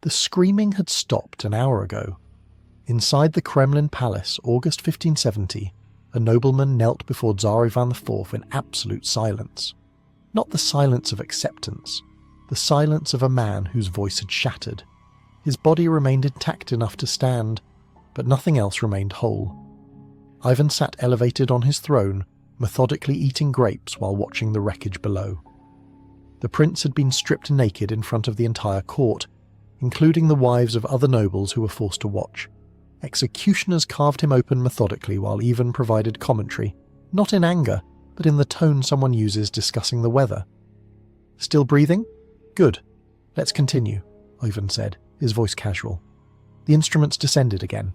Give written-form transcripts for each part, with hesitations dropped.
The screaming had stopped an hour ago. Inside the Kremlin Palace, August 1570, a nobleman knelt before Tsar Ivan IV in absolute silence. Not the silence of acceptance, the silence of a man whose voice had shattered. His body remained intact enough to stand, but nothing else remained whole. Ivan sat elevated on his throne, methodically eating grapes while watching the wreckage below. The prince had been stripped naked in front of the entire court, including the wives of other nobles who were forced to watch. Executioners carved him open methodically while Ivan provided commentary, not in anger, but in the tone someone uses discussing the weather. "Still breathing? Good. Let's continue," Ivan said, his voice casual. The instruments descended again.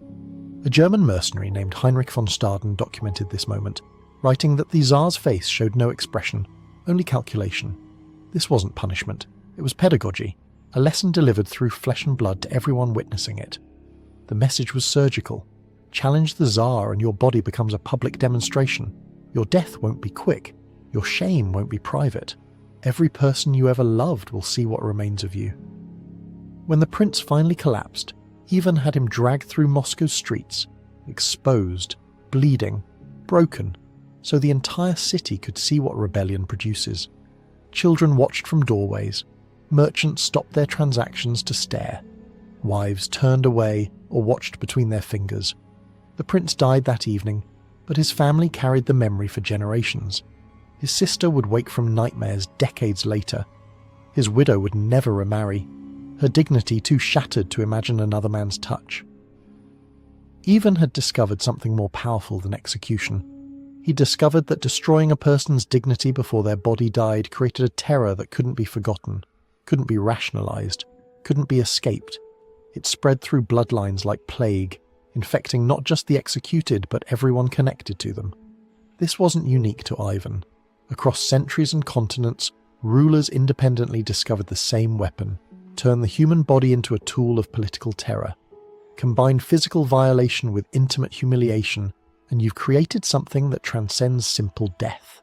A German mercenary named Heinrich von Staden documented this moment, writing that the Tsar's face showed no expression, only calculation. This wasn't punishment, it was pedagogy, a lesson delivered through flesh and blood to everyone witnessing it. The message was surgical. Challenge the Tsar and your body becomes a public demonstration. Your death won't be quick. Your shame won't be private. Every person you ever loved will see what remains of you. When the prince finally collapsed, Ivan had him dragged through Moscow's streets, exposed, bleeding, broken, so the entire city could see what rebellion produces. Children watched from doorways. Merchants stopped their transactions to stare. Wives turned away or watched between their fingers. The prince died that evening, but his family carried the memory for generations. His sister would wake from nightmares decades later. His widow would never remarry, her dignity too shattered to imagine another man's touch. Ivan had discovered something more powerful than execution. He discovered that destroying a person's dignity before their body died created a terror that couldn't be forgotten, couldn't be rationalized, couldn't be escaped. It spread through bloodlines like plague, infecting not just the executed but everyone connected to them. This wasn't unique to Ivan. Across centuries and continents, rulers independently discovered the same weapon, turned the human body into a tool of political terror. Combine physical violation with intimate humiliation, and you've created something that transcends simple death.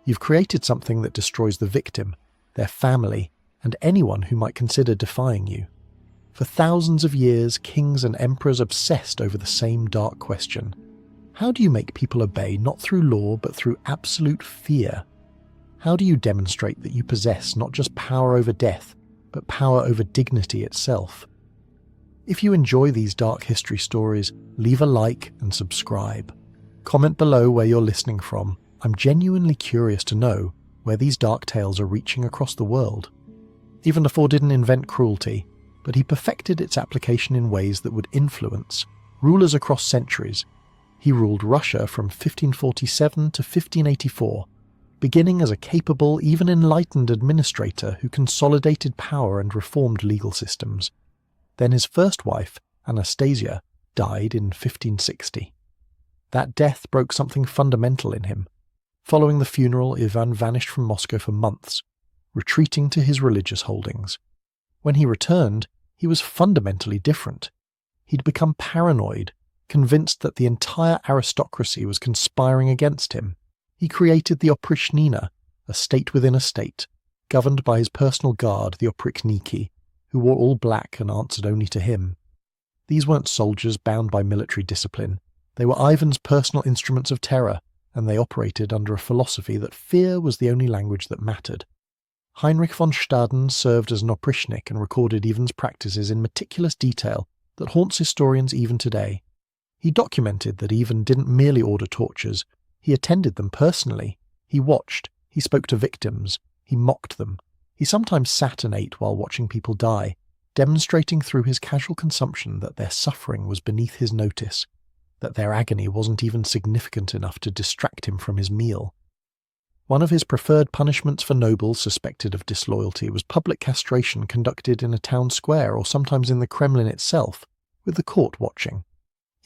You've created something that destroys the victim, their family, and anyone who might consider defying you. For thousands of years, kings and emperors obsessed over the same dark question. How do you make people obey not through law but through absolute fear? How do you demonstrate that you possess not just power over death, but power over dignity itself? If you enjoy these dark history stories, leave a like and subscribe. Comment below where you're listening from. I'm genuinely curious to know where these dark tales are reaching across the world. Ivan IV didn't invent cruelty, but he perfected its application in ways that would influence rulers across centuries. He ruled Russia from 1547 to 1584, beginning as a capable, even enlightened administrator who consolidated power and reformed legal systems. Then his first wife, Anastasia, died in 1560. That death broke something fundamental in him. Following the funeral, Ivan vanished from Moscow for months, retreating to his religious holdings. When he returned, he was fundamentally different. He'd become paranoid, convinced that the entire aristocracy was conspiring against him. He created the Oprichnina, a state within a state, governed by his personal guard, the Oprichniki, who wore all black and answered only to him. These weren't soldiers bound by military discipline. They were Ivan's personal instruments of terror, and they operated under a philosophy that fear was the only language that mattered. Heinrich von Staden served as an oprichnik and recorded Ivan's practices in meticulous detail that haunts historians even today. He documented that Ivan didn't merely order tortures, he attended them personally. He watched, he spoke to victims, he mocked them. He sometimes sat and ate while watching people die, demonstrating through his casual consumption that their suffering was beneath his notice, that their agony wasn't even significant enough to distract him from his meal. One of his preferred punishments for nobles suspected of disloyalty was public castration conducted in a town square or sometimes in the Kremlin itself, with the court watching.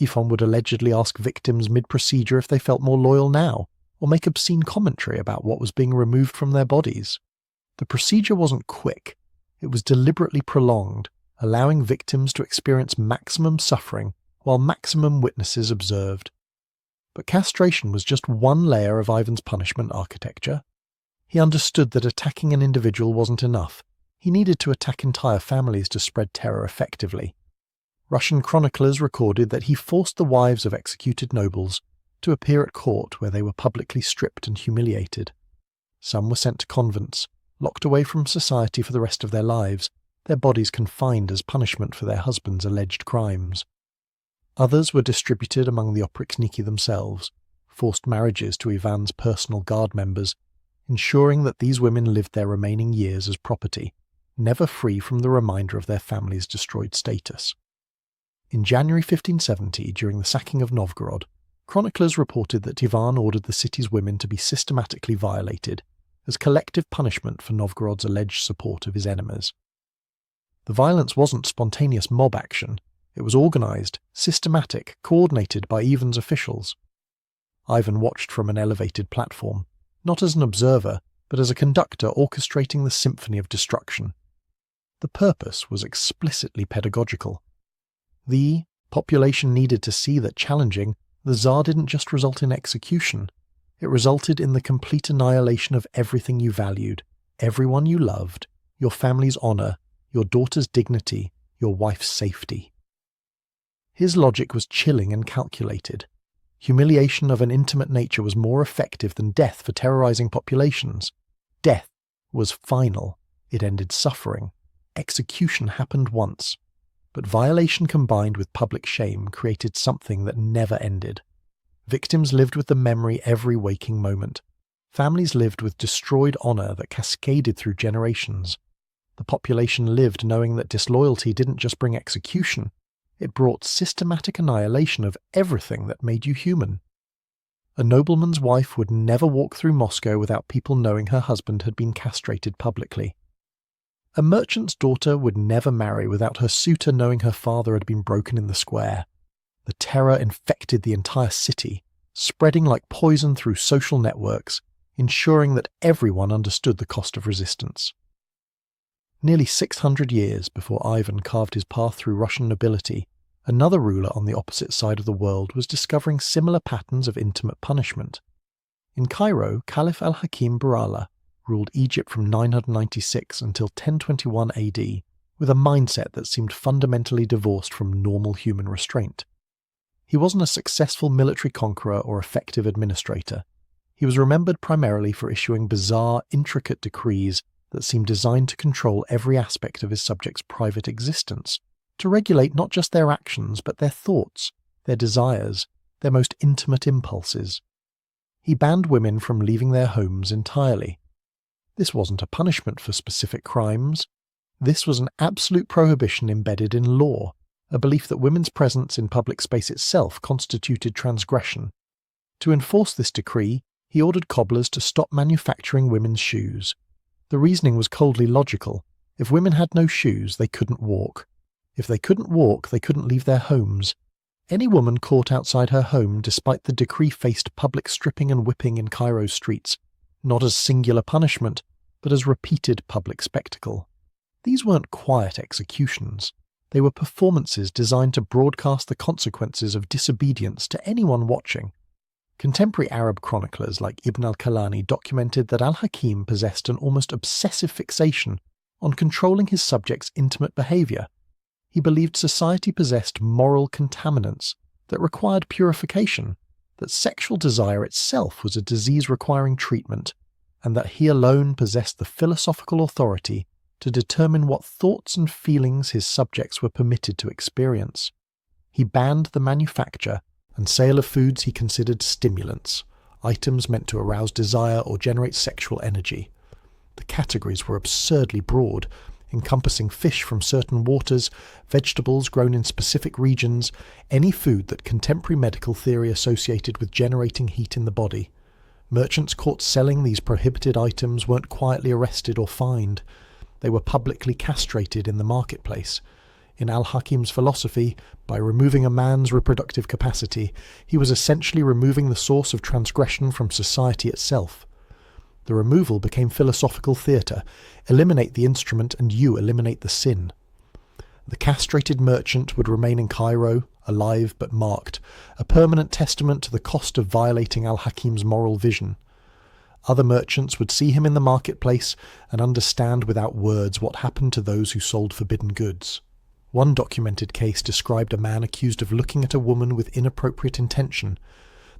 Ivan would allegedly ask victims mid-procedure if they felt more loyal now, or make obscene commentary about what was being removed from their bodies. The procedure wasn't quick, it was deliberately prolonged, allowing victims to experience maximum suffering while maximum witnesses observed. But castration was just one layer of Ivan's punishment architecture. He understood that attacking an individual wasn't enough. He needed to attack entire families to spread terror effectively. Russian chroniclers recorded that he forced the wives of executed nobles to appear at court where they were publicly stripped and humiliated. Some were sent to convents, locked away from society for the rest of their lives, their bodies confined as punishment for their husbands' alleged crimes. Others were distributed among the oprichniki themselves, forced marriages to Ivan's personal guard members, ensuring that these women lived their remaining years as property, never free from the reminder of their family's destroyed status. In January 1570, during the sacking of Novgorod, chroniclers reported that Ivan ordered the city's women to be systematically violated as collective punishment for Novgorod's alleged support of his enemies. The violence wasn't spontaneous mob action, it was organised, systematic, coordinated by Ivan's officials. Ivan watched from an elevated platform, not as an observer, but as a conductor orchestrating the symphony of destruction. The purpose was explicitly pedagogical. The population needed to see that challenging the Tsar didn't just result in execution, it resulted in the complete annihilation of everything you valued, everyone you loved, your family's honour, your daughter's dignity, your wife's safety. His logic was chilling and calculated. Humiliation of an intimate nature was more effective than death for terrorizing populations. Death was final. It ended suffering. Execution happened once. But violation combined with public shame created something that never ended. Victims lived with the memory every waking moment. Families lived with destroyed honor that cascaded through generations. The population lived knowing that disloyalty didn't just bring execution, it brought systematic annihilation of everything that made you human. A nobleman's wife would never walk through Moscow without people knowing her husband had been castrated publicly. A merchant's daughter would never marry without her suitor knowing her father had been broken in the square. The terror infected the entire city, spreading like poison through social networks, ensuring that everyone understood the cost of resistance. Nearly 600 years before Ivan carved his path through Russian nobility, another ruler on the opposite side of the world was discovering similar patterns of intimate punishment. In Cairo, Caliph al-Hakim Burala ruled Egypt from 996 until 1021 AD, with a mindset that seemed fundamentally divorced from normal human restraint. He wasn't a successful military conqueror or effective administrator. He was remembered primarily for issuing bizarre, intricate decrees that seemed designed to control every aspect of his subjects' private existence, to regulate not just their actions but their thoughts, their desires, their most intimate impulses. He banned women from leaving their homes entirely. This wasn't a punishment for specific crimes. This was an absolute prohibition embedded in law, a belief that women's presence in public space itself constituted transgression. To enforce this decree, he ordered cobblers to stop manufacturing women's shoes. The reasoning was coldly logical. If women had no shoes, they couldn't walk. If they couldn't walk, they couldn't leave their homes. Any woman caught outside her home despite the decree faced public stripping and whipping in Cairo's streets, not as singular punishment, but as repeated public spectacle. These weren't quiet executions. They were performances designed to broadcast the consequences of disobedience to anyone watching. Contemporary Arab chroniclers like Ibn al-Kalani documented that al-Hakim possessed an almost obsessive fixation on controlling his subjects' intimate behaviour. He believed society possessed moral contaminants that required purification, that sexual desire itself was a disease requiring treatment, and that he alone possessed the philosophical authority to determine what thoughts and feelings his subjects were permitted to experience. He banned the manufacture and sale of foods he considered stimulants, items meant to arouse desire or generate sexual energy. The categories were absurdly broad, encompassing fish from certain waters, vegetables grown in specific regions, any food that contemporary medical theory associated with generating heat in the body. Merchants caught selling these prohibited items weren't quietly arrested or fined. They were publicly castrated in the marketplace. In al-Hakim's philosophy, by removing a man's reproductive capacity, he was essentially removing the source of transgression from society itself. The removal became philosophical theatre. Eliminate the instrument and you eliminate the sin. The castrated merchant would remain in Cairo, alive but marked, a permanent testament to the cost of violating al-Hakim's moral vision. Other merchants would see him in the marketplace and understand without words what happened to those who sold forbidden goods. One documented case described a man accused of looking at a woman with inappropriate intention.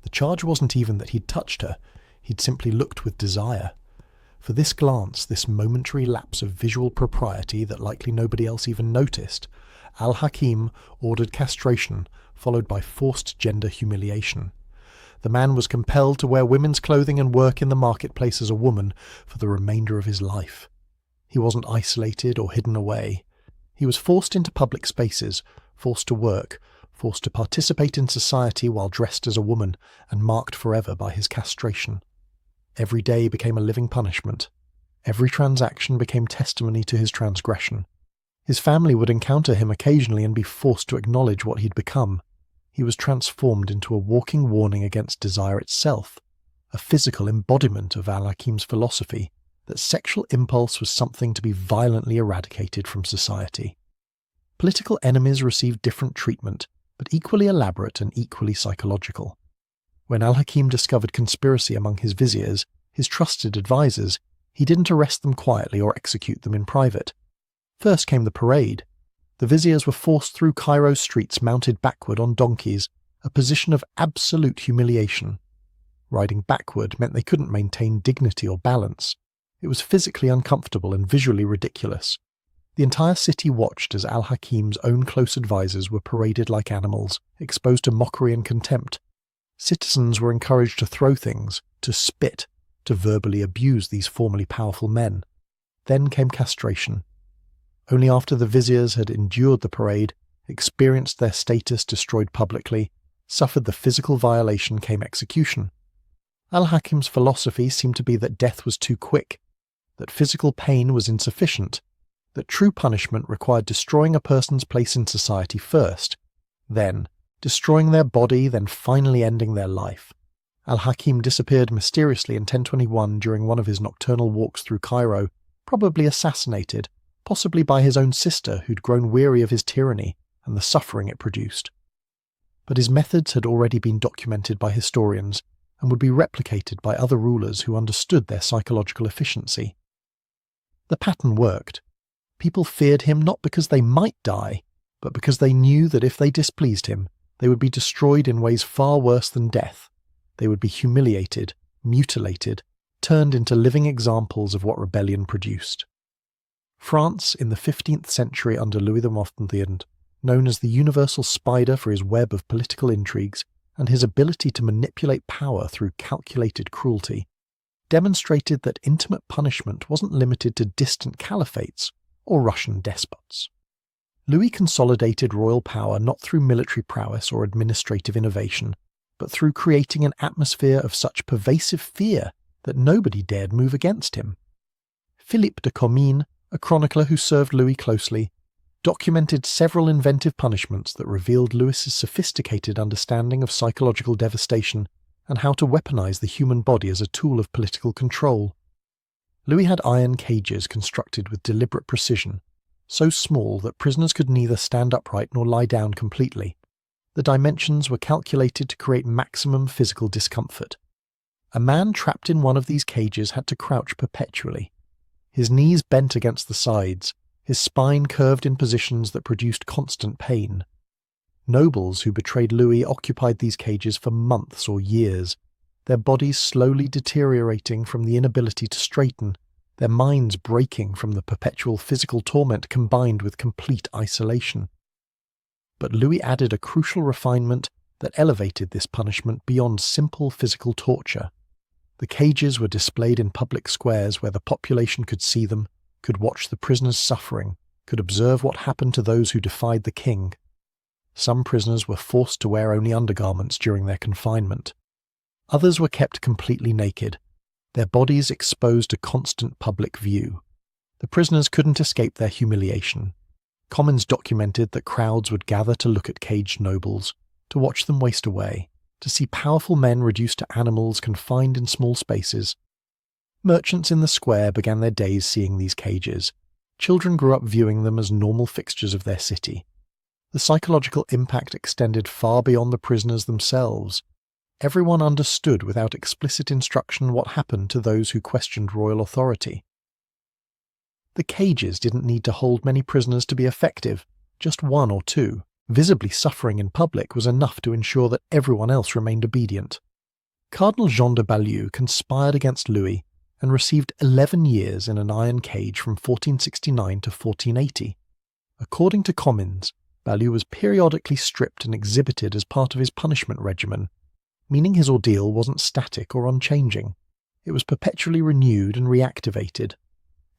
The charge wasn't even that he'd touched her, he'd simply looked with desire. For this glance, this momentary lapse of visual propriety that likely nobody else even noticed, Al-Hakim ordered castration, followed by forced gender humiliation. The man was compelled to wear women's clothing and work in the marketplace as a woman for the remainder of his life. He wasn't isolated or hidden away. He was forced into public spaces, forced to work, forced to participate in society while dressed as a woman and marked forever by his castration. Every day became a living punishment. Every transaction became testimony to his transgression. His family would encounter him occasionally and be forced to acknowledge what he'd become. He was transformed into a walking warning against desire itself, a physical embodiment of Al-Hakim's philosophy that sexual impulse was something to be violently eradicated from society. Political enemies received different treatment, but equally elaborate and equally psychological. When Al-Hakim discovered conspiracy among his viziers, his trusted advisers, he didn't arrest them quietly or execute them in private. First came the parade. The viziers were forced through Cairo's streets mounted backward on donkeys, a position of absolute humiliation. Riding backward meant they couldn't maintain dignity or balance. It was physically uncomfortable and visually ridiculous. The entire city watched as Al-Hakim's own close advisers were paraded like animals, exposed to mockery and contempt. Citizens were encouraged to throw things, to spit, to verbally abuse these formerly powerful men. Then came castration. Only after the viziers had endured the parade, experienced their status destroyed publicly, suffered the physical violation came execution. Al-Hakim's philosophy seemed to be that death was too quick, that physical pain was insufficient, that true punishment required destroying a person's place in society first, then destroying their body, then finally ending their life. Al-Hakim disappeared mysteriously in 1021 during one of his nocturnal walks through Cairo, probably assassinated, possibly by his own sister who'd grown weary of his tyranny and the suffering it produced. But his methods had already been documented by historians and would be replicated by other rulers who understood their psychological efficiency. The pattern worked. People feared him not because they might die, but because they knew that if they displeased him, they would be destroyed in ways far worse than death. They would be humiliated, mutilated, turned into living examples of what rebellion produced. France, in the 15th century under Louis XI, known as the universal spider for his web of political intrigues and his ability to manipulate power through calculated cruelty, demonstrated that intimate punishment wasn't limited to distant caliphates or Russian despots. Louis consolidated royal power not through military prowess or administrative innovation, but through creating an atmosphere of such pervasive fear that nobody dared move against him. Philippe de Comines, a chronicler who served Louis closely, documented several inventive punishments that revealed Louis's sophisticated understanding of psychological devastation and how to weaponize the human body as a tool of political control. Louis had iron cages constructed with deliberate precision, so small that prisoners could neither stand upright nor lie down completely. The dimensions were calculated to create maximum physical discomfort. A man trapped in one of these cages had to crouch perpetually. His knees bent against the sides, his spine curved in positions that produced constant pain. Nobles who betrayed Louis occupied these cages for months or years, their bodies slowly deteriorating from the inability to straighten, their minds breaking from the perpetual physical torment combined with complete isolation. But Louis added a crucial refinement that elevated this punishment beyond simple physical torture. The cages were displayed in public squares where the population could see them, could watch the prisoners suffering, could observe what happened to those who defied the king. Some prisoners were forced to wear only undergarments during their confinement. Others were kept completely naked, their bodies exposed to constant public view. The prisoners couldn't escape their humiliation. Comines documented that crowds would gather to look at caged nobles, to watch them waste away, to see powerful men reduced to animals confined in small spaces. Merchants in the square began their days seeing these cages. Children grew up viewing them as normal fixtures of their city. The psychological impact extended far beyond the prisoners themselves. everyone understood without explicit instruction what happened to those who questioned royal authority. The cages didn't need to hold many prisoners to be effective, just one or two. Visibly suffering in public was enough to ensure that everyone else remained obedient. Cardinal Jean de Ballieu conspired against Louis and received 11 years in an iron cage from 1469 to 1480. According to Comines, Ballieu was periodically stripped and exhibited as part of his punishment regimen, meaning his ordeal wasn't static or unchanging. It was perpetually renewed and reactivated.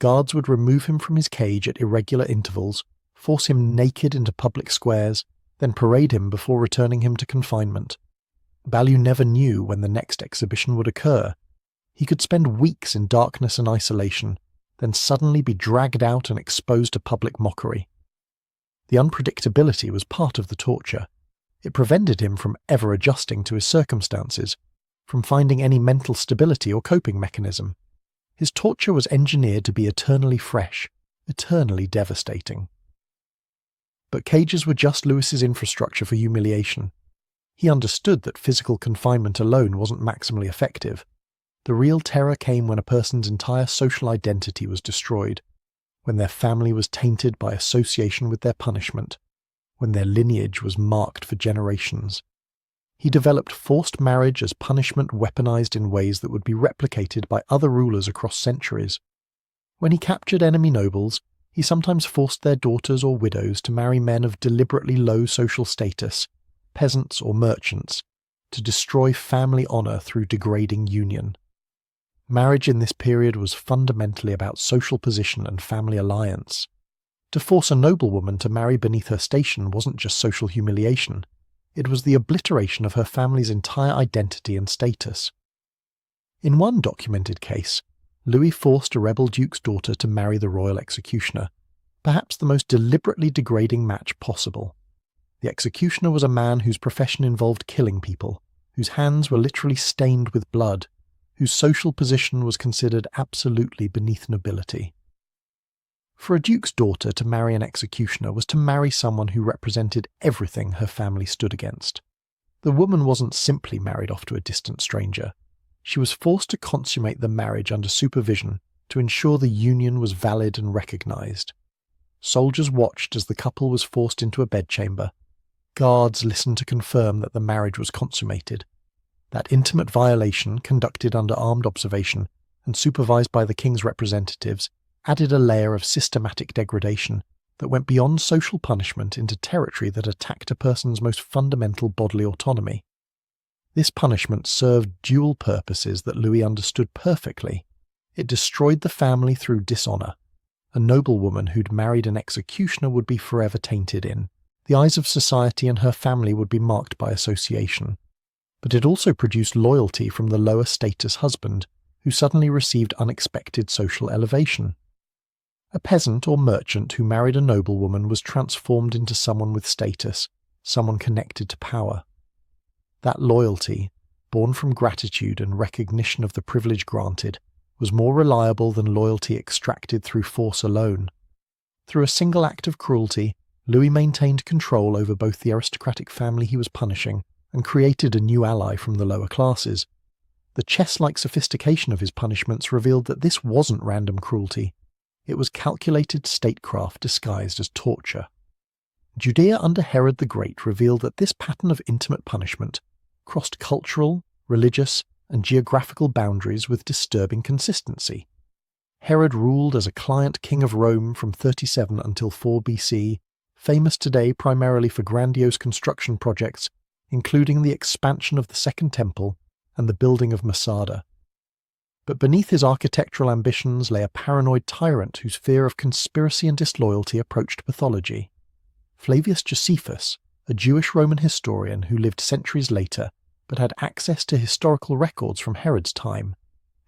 Guards would remove him from his cage at irregular intervals, force him naked into public squares, then parade him before returning him to confinement. Ballieu never knew when the next exhibition would occur. He could spend weeks in darkness and isolation, then suddenly be dragged out and exposed to public mockery. The unpredictability was part of the torture. It prevented him from ever adjusting to his circumstances, from finding any mental stability or coping mechanism. His torture was engineered to be eternally fresh, eternally devastating. But cages were just Louis's infrastructure for humiliation. He understood that physical confinement alone wasn't maximally effective. The real terror came when a person's entire social identity was destroyed, when their family was tainted by association with their punishment, when their lineage was marked for generations. He developed forced marriage as punishment weaponized in ways that would be replicated by other rulers across centuries. When he captured enemy nobles, he sometimes forced their daughters or widows to marry men of deliberately low social status, peasants or merchants, to destroy family honor through degrading union. Marriage in this period was fundamentally about social position and family alliance. To force a noblewoman to marry beneath her station wasn't just social humiliation, it was the obliteration of her family's entire identity and status. In one documented case, Louis forced a rebel duke's daughter to marry the royal executioner, perhaps the most deliberately degrading match possible. The executioner was a man whose profession involved killing people, whose hands were literally stained with blood, whose social position was considered absolutely beneath nobility. For a duke's daughter to marry an executioner was to marry someone who represented everything her family stood against. The woman wasn't simply married off to a distant stranger. She was forced to consummate the marriage under supervision to ensure the union was valid and recognized. Soldiers watched as the couple was forced into a bedchamber. Guards listened to confirm that the marriage was consummated. That intimate violation, conducted under armed observation and supervised by the king's representatives, added a layer of systematic degradation that went beyond social punishment into territory that attacked a person's most fundamental bodily autonomy. This punishment served dual purposes that Louis understood perfectly. It destroyed the family through dishonor. A noblewoman who'd married an executioner would be forever tainted in. The eyes of society and her family would be marked by association. But it also produced loyalty from the lower status husband, who suddenly received unexpected social elevation. A peasant or merchant who married a noblewoman was transformed into someone with status, someone connected to power. That loyalty, born from gratitude and recognition of the privilege granted, was more reliable than loyalty extracted through force alone. Through a single act of cruelty, Louis maintained control over both the aristocratic family he was punishing and created a new ally from the lower classes. The chess-like sophistication of his punishments revealed that this wasn't random cruelty. It was calculated statecraft disguised as torture. Judea under Herod the Great revealed that this pattern of intimate punishment crossed cultural, religious, and geographical boundaries with disturbing consistency. Herod ruled as a client king of Rome from 37 until 4 BC, famous today primarily for grandiose construction projects, including the expansion of the Second Temple and the building of Masada. But beneath his architectural ambitions lay a paranoid tyrant whose fear of conspiracy and disloyalty approached pathology. Flavius Josephus, a Jewish Roman historian who lived centuries later but had access to historical records from Herod's time,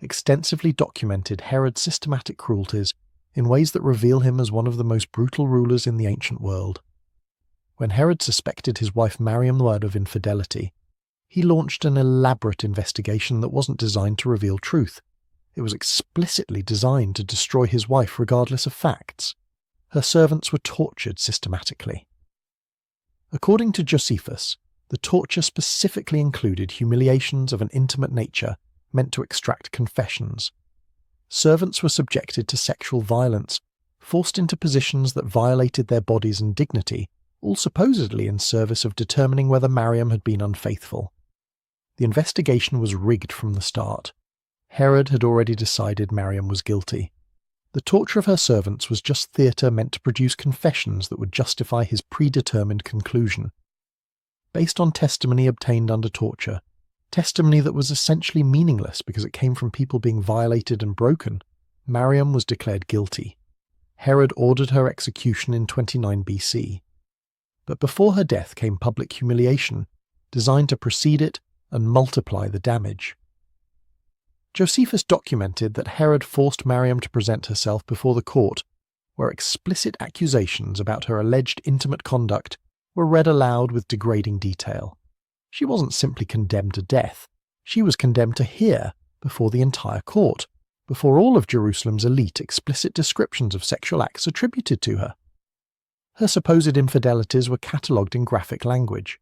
extensively documented Herod's systematic cruelties in ways that reveal him as one of the most brutal rulers in the ancient world. When Herod suspected his wife Mariam of infidelity, he launched an elaborate investigation that wasn't designed to reveal truth. It was explicitly designed to destroy his wife regardless of facts. Her servants were tortured systematically. According to Josephus, The torture specifically included humiliations of an intimate nature meant to extract confessions. Servants were subjected to sexual violence, forced into positions that violated their bodies and dignity, all supposedly in service of determining whether Mariam had been unfaithful. The investigation was rigged from the start. Herod had already decided Mariam was guilty. The torture of her servants was just theatre meant to produce confessions that would justify his predetermined conclusion. Based on testimony obtained under torture, testimony that was essentially meaningless because it came from people being violated and broken, Mariam was declared guilty. Herod ordered her execution in 29 BC. But before her death came public humiliation, designed to precede it and multiply the damage. Josephus documented that Herod forced Mariam to present herself before the court, where explicit accusations about her alleged intimate conduct were read aloud with degrading detail. She wasn't simply condemned to death, she was condemned to hear, before the entire court, before all of Jerusalem's elite, explicit descriptions of sexual acts attributed to her. Her supposed infidelities were catalogued in graphic language.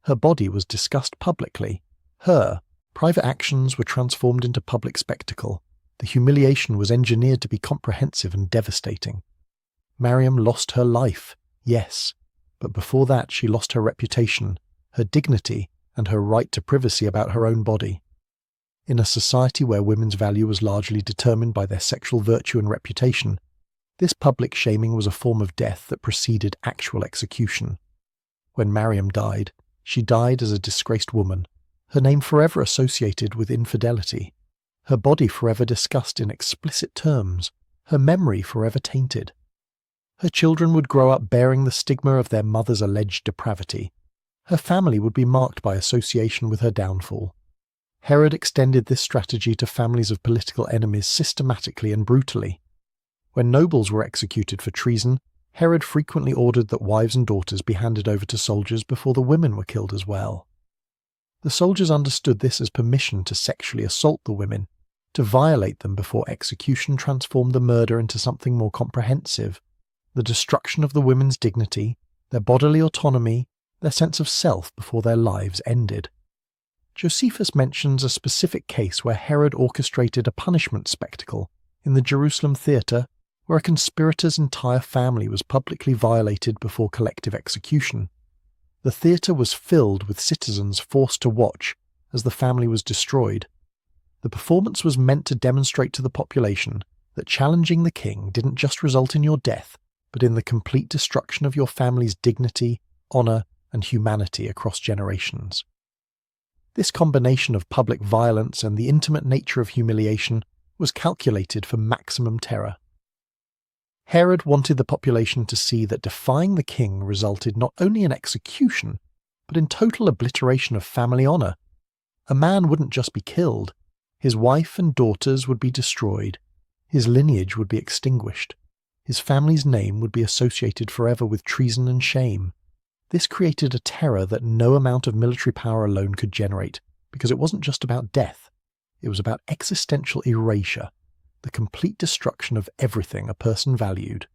Her body was discussed publicly. Her private actions were transformed into public spectacle. The humiliation was engineered to be comprehensive and devastating. Mariam lost her life, yes, but before that she lost her reputation, her dignity, and her right to privacy about her own body. In a society where women's value was largely determined by their sexual virtue and reputation, this public shaming was a form of death that preceded actual execution. When Mariam died, she died as a disgraced woman, her name forever associated with infidelity, her body forever discussed in explicit terms, her memory forever tainted. Her children would grow up bearing the stigma of their mother's alleged depravity. Her family would be marked by association with her downfall. Herod extended this strategy to families of political enemies systematically and brutally. When nobles were executed for treason, Herod frequently ordered that wives and daughters be handed over to soldiers before the women were killed as well. The soldiers understood this as permission to sexually assault the women, to violate them before execution transformed the murder into something more comprehensive, the destruction of the women's dignity, their bodily autonomy, their sense of self before their lives ended. Josephus mentions a specific case where Herod orchestrated a punishment spectacle in the Jerusalem theatre where a conspirator's entire family was publicly violated before collective execution. The theatre was filled with citizens forced to watch as the family was destroyed. The performance was meant to demonstrate to the population that challenging the king didn't just result in your death, but in the complete destruction of your family's dignity, honour, and humanity across generations. This combination of public violence and the intimate nature of humiliation was calculated for maximum terror. Herod wanted the population to see that defying the king resulted not only in execution, but in total obliteration of family honour. A man wouldn't just be killed, his wife and daughters would be destroyed, his lineage would be extinguished, his family's name would be associated forever with treason and shame. This created a terror that no amount of military power alone could generate, because it wasn't just about death, it was about existential erasure, the complete destruction of everything a person valued.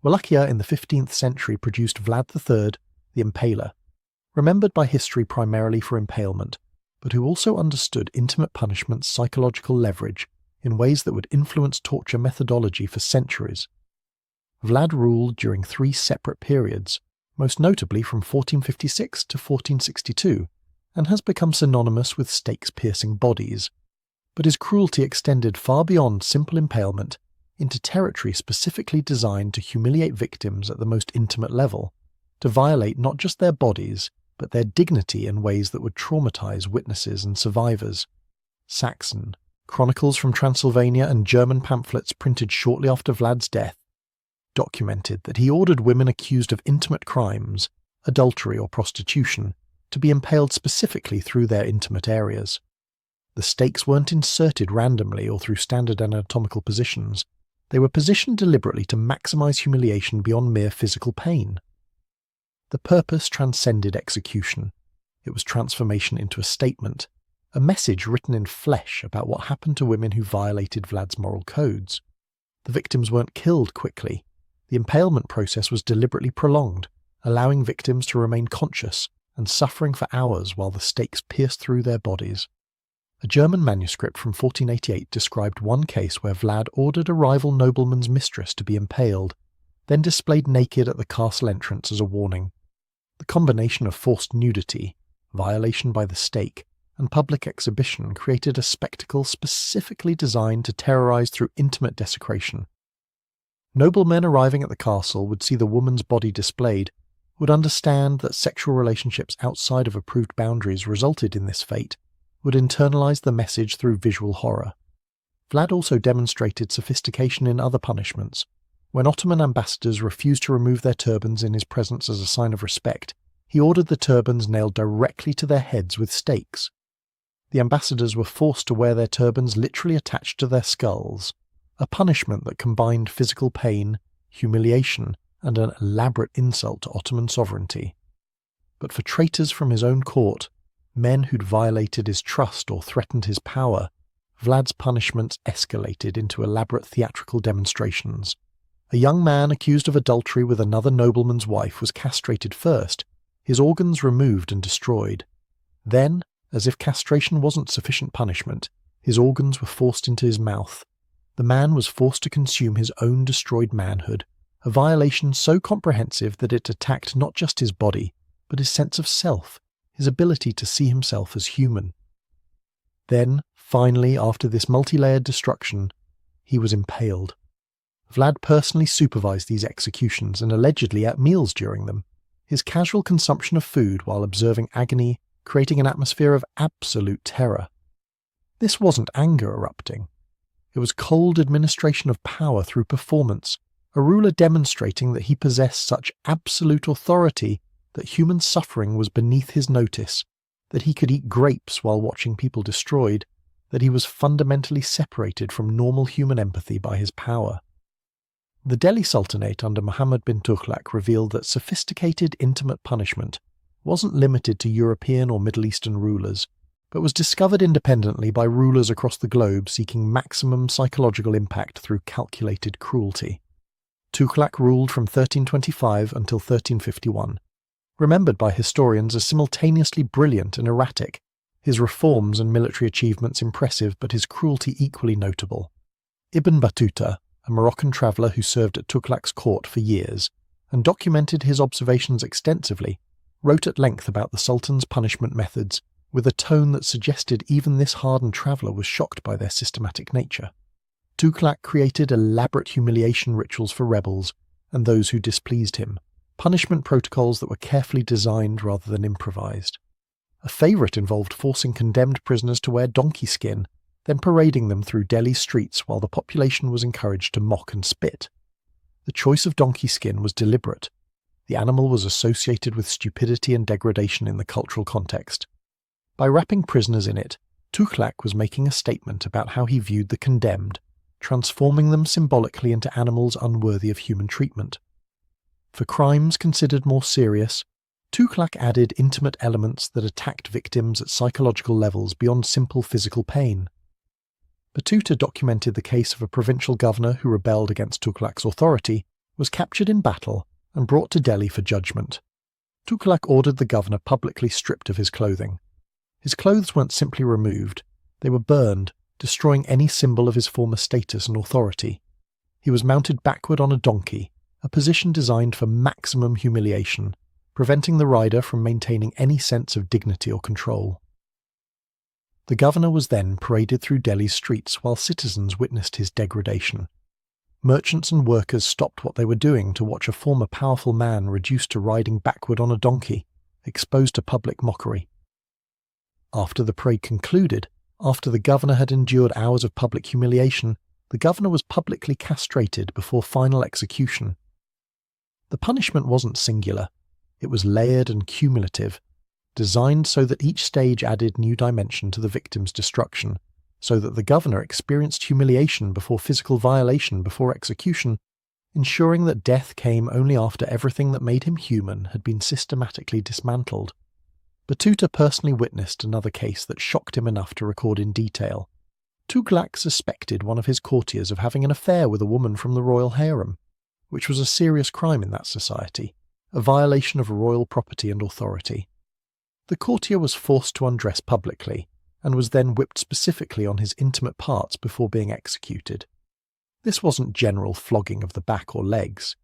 Wallachia in the 15th century produced Vlad III, the Impaler, remembered by history primarily for impalement, but who also understood intimate punishment's psychological leverage in ways that would influence torture methodology for centuries. Vlad ruled during 3 separate periods, most notably from 1456 to 1462, and has become synonymous with stakes-piercing bodies. But his cruelty extended far beyond simple impalement into territory specifically designed to humiliate victims at the most intimate level, to violate not just their bodies, but their dignity in ways that would traumatize witnesses and survivors. Saxon, chronicles from Transylvania and German pamphlets printed shortly after Vlad's death documented that he ordered women accused of intimate crimes, adultery or prostitution, to be impaled specifically through their intimate areas. The stakes weren't inserted randomly or through standard anatomical positions. They were positioned deliberately to maximize humiliation beyond mere physical pain. The purpose transcended execution. It was transformation into a statement, a message written in flesh about what happened to women who violated Vlad's moral codes. The victims weren't killed quickly. The impalement process was deliberately prolonged, allowing victims to remain conscious and suffering for hours while the stakes pierced through their bodies. A German manuscript from 1488 described one case where Vlad ordered a rival nobleman's mistress to be impaled, then displayed naked at the castle entrance as a warning. The combination of forced nudity, violation by the stake, and public exhibition created a spectacle specifically designed to terrorize through intimate desecration. Noblemen arriving at the castle would see the woman's body displayed, would understand that sexual relationships outside of approved boundaries resulted in this fate, would internalize the message through visual horror. Vlad also demonstrated sophistication in other punishments. When Ottoman ambassadors refused to remove their turbans in his presence as a sign of respect, he ordered the turbans nailed directly to their heads with stakes. The ambassadors were forced to wear their turbans literally attached to their skulls, a punishment that combined physical pain, humiliation, and an elaborate insult to Ottoman sovereignty. But for traitors from his own court, men who'd violated his trust or threatened his power, Vlad's punishments escalated into elaborate theatrical demonstrations. A young man accused of adultery with another nobleman's wife was castrated first, his organs removed and destroyed. Then, as if castration wasn't sufficient punishment, his organs were forced into his mouth. The man was forced to consume his own destroyed manhood, a violation so comprehensive that it attacked not just his body, but his sense of self, his ability to see himself as human. Then, finally, after this multi-layered destruction, he was impaled. Vlad personally supervised these executions and allegedly ate meals during them, his casual consumption of food while observing agony creating an atmosphere of absolute terror. This wasn't anger erupting. It was cold administration of power through performance, a ruler demonstrating that he possessed such absolute authority that human suffering was beneath his notice, that he could eat grapes while watching people destroyed, that he was fundamentally separated from normal human empathy by his power. The Delhi Sultanate under Muhammad bin Tughlaq revealed that sophisticated intimate punishment wasn't limited to European or Middle Eastern rulers, but was discovered independently by rulers across the globe seeking maximum psychological impact through calculated cruelty. Tughlaq ruled from 1325 until 1351, remembered by historians as simultaneously brilliant and erratic, his reforms and military achievements impressive but his cruelty equally notable. Ibn Battuta, a Moroccan traveller who served at Tughlaq's court for years, and documented his observations extensively, wrote at length about the Sultan's punishment methods, with a tone that suggested even this hardened traveller was shocked by their systematic nature. Tughlaq created elaborate humiliation rituals for rebels and those who displeased him, punishment protocols that were carefully designed rather than improvised. A favourite involved forcing condemned prisoners to wear donkey skin, then parading them through Delhi's streets while the population was encouraged to mock and spit. The choice of donkey skin was deliberate. The animal was associated with stupidity and degradation in the cultural context. By wrapping prisoners in it, Tughlaq was making a statement about how he viewed the condemned, transforming them symbolically into animals unworthy of human treatment. For crimes considered more serious, Tughlaq added intimate elements that attacked victims at psychological levels beyond simple physical pain. Battuta documented the case of a provincial governor who rebelled against Tughlaq's authority, was captured in battle, and brought to Delhi for judgment. Tughlaq ordered the governor publicly stripped of his clothing. His clothes weren't simply removed, they were burned, destroying any symbol of his former status and authority. He was mounted backward on a donkey, a position designed for maximum humiliation, preventing the rider from maintaining any sense of dignity or control. The governor was then paraded through Delhi's streets while citizens witnessed his degradation. Merchants and workers stopped what they were doing to watch a former powerful man reduced to riding backward on a donkey, exposed to public mockery. After the parade concluded, after the governor had endured hours of public humiliation, the governor was publicly castrated before final execution. The punishment wasn't singular, it was layered and cumulative, designed so that each stage added new dimension to the victim's destruction, so that the governor experienced humiliation before physical violation before execution, ensuring that death came only after everything that made him human had been systematically dismantled. Battuta personally witnessed another case that shocked him enough to record in detail. Tughlaq suspected one of his courtiers of having an affair with a woman from the royal harem, which was a serious crime in that society, a violation of royal property and authority. The courtier was forced to undress publicly, and was then whipped specifically on his intimate parts before being executed. This wasn't general flogging of the back or legs.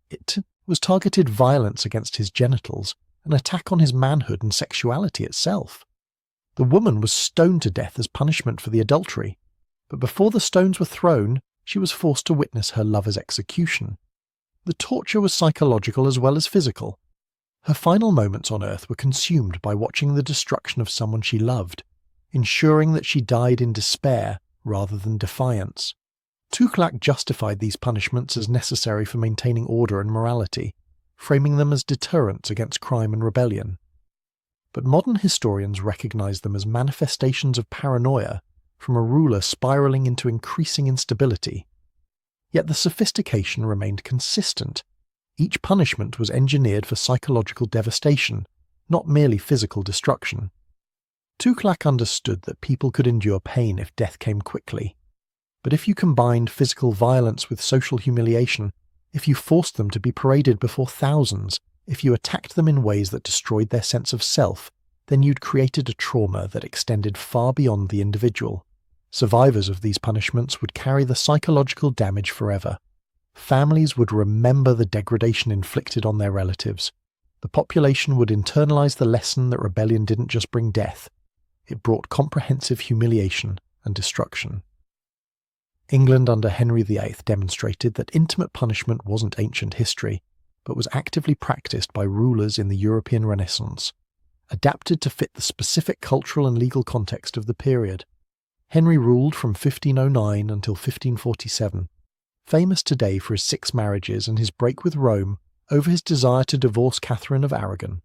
It was targeted violence against his genitals, an attack on his manhood and sexuality itself. The woman was stoned to death as punishment for the adultery, but before the stones were thrown, she was forced to witness her lover's execution. The torture was psychological as well as physical. Her final moments on earth were consumed by watching the destruction of someone she loved, ensuring that she died in despair rather than defiance. Tuchlac justified these punishments as necessary for maintaining order and morality, framing them as deterrents against crime and rebellion. But modern historians recognize them as manifestations of paranoia from a ruler spiraling into increasing instability. Yet the sophistication remained consistent. Each punishment was engineered for psychological devastation, not merely physical destruction. Tuchlac understood that people could endure pain if death came quickly. But if you combined physical violence with social humiliation, if you forced them to be paraded before thousands, if you attacked them in ways that destroyed their sense of self, then you'd created a trauma that extended far beyond the individual. Survivors of these punishments would carry the psychological damage forever. Families would remember the degradation inflicted on their relatives. The population would internalize the lesson that rebellion didn't just bring death. It brought comprehensive humiliation and destruction. England under Henry VIII demonstrated that intimate punishment wasn't ancient history, but was actively practiced by rulers in the European Renaissance, adapted to fit the specific cultural and legal context of the period. Henry ruled from 1509 until 1547, famous today for his 6 marriages and his break with Rome over his desire to divorce Catherine of Aragon.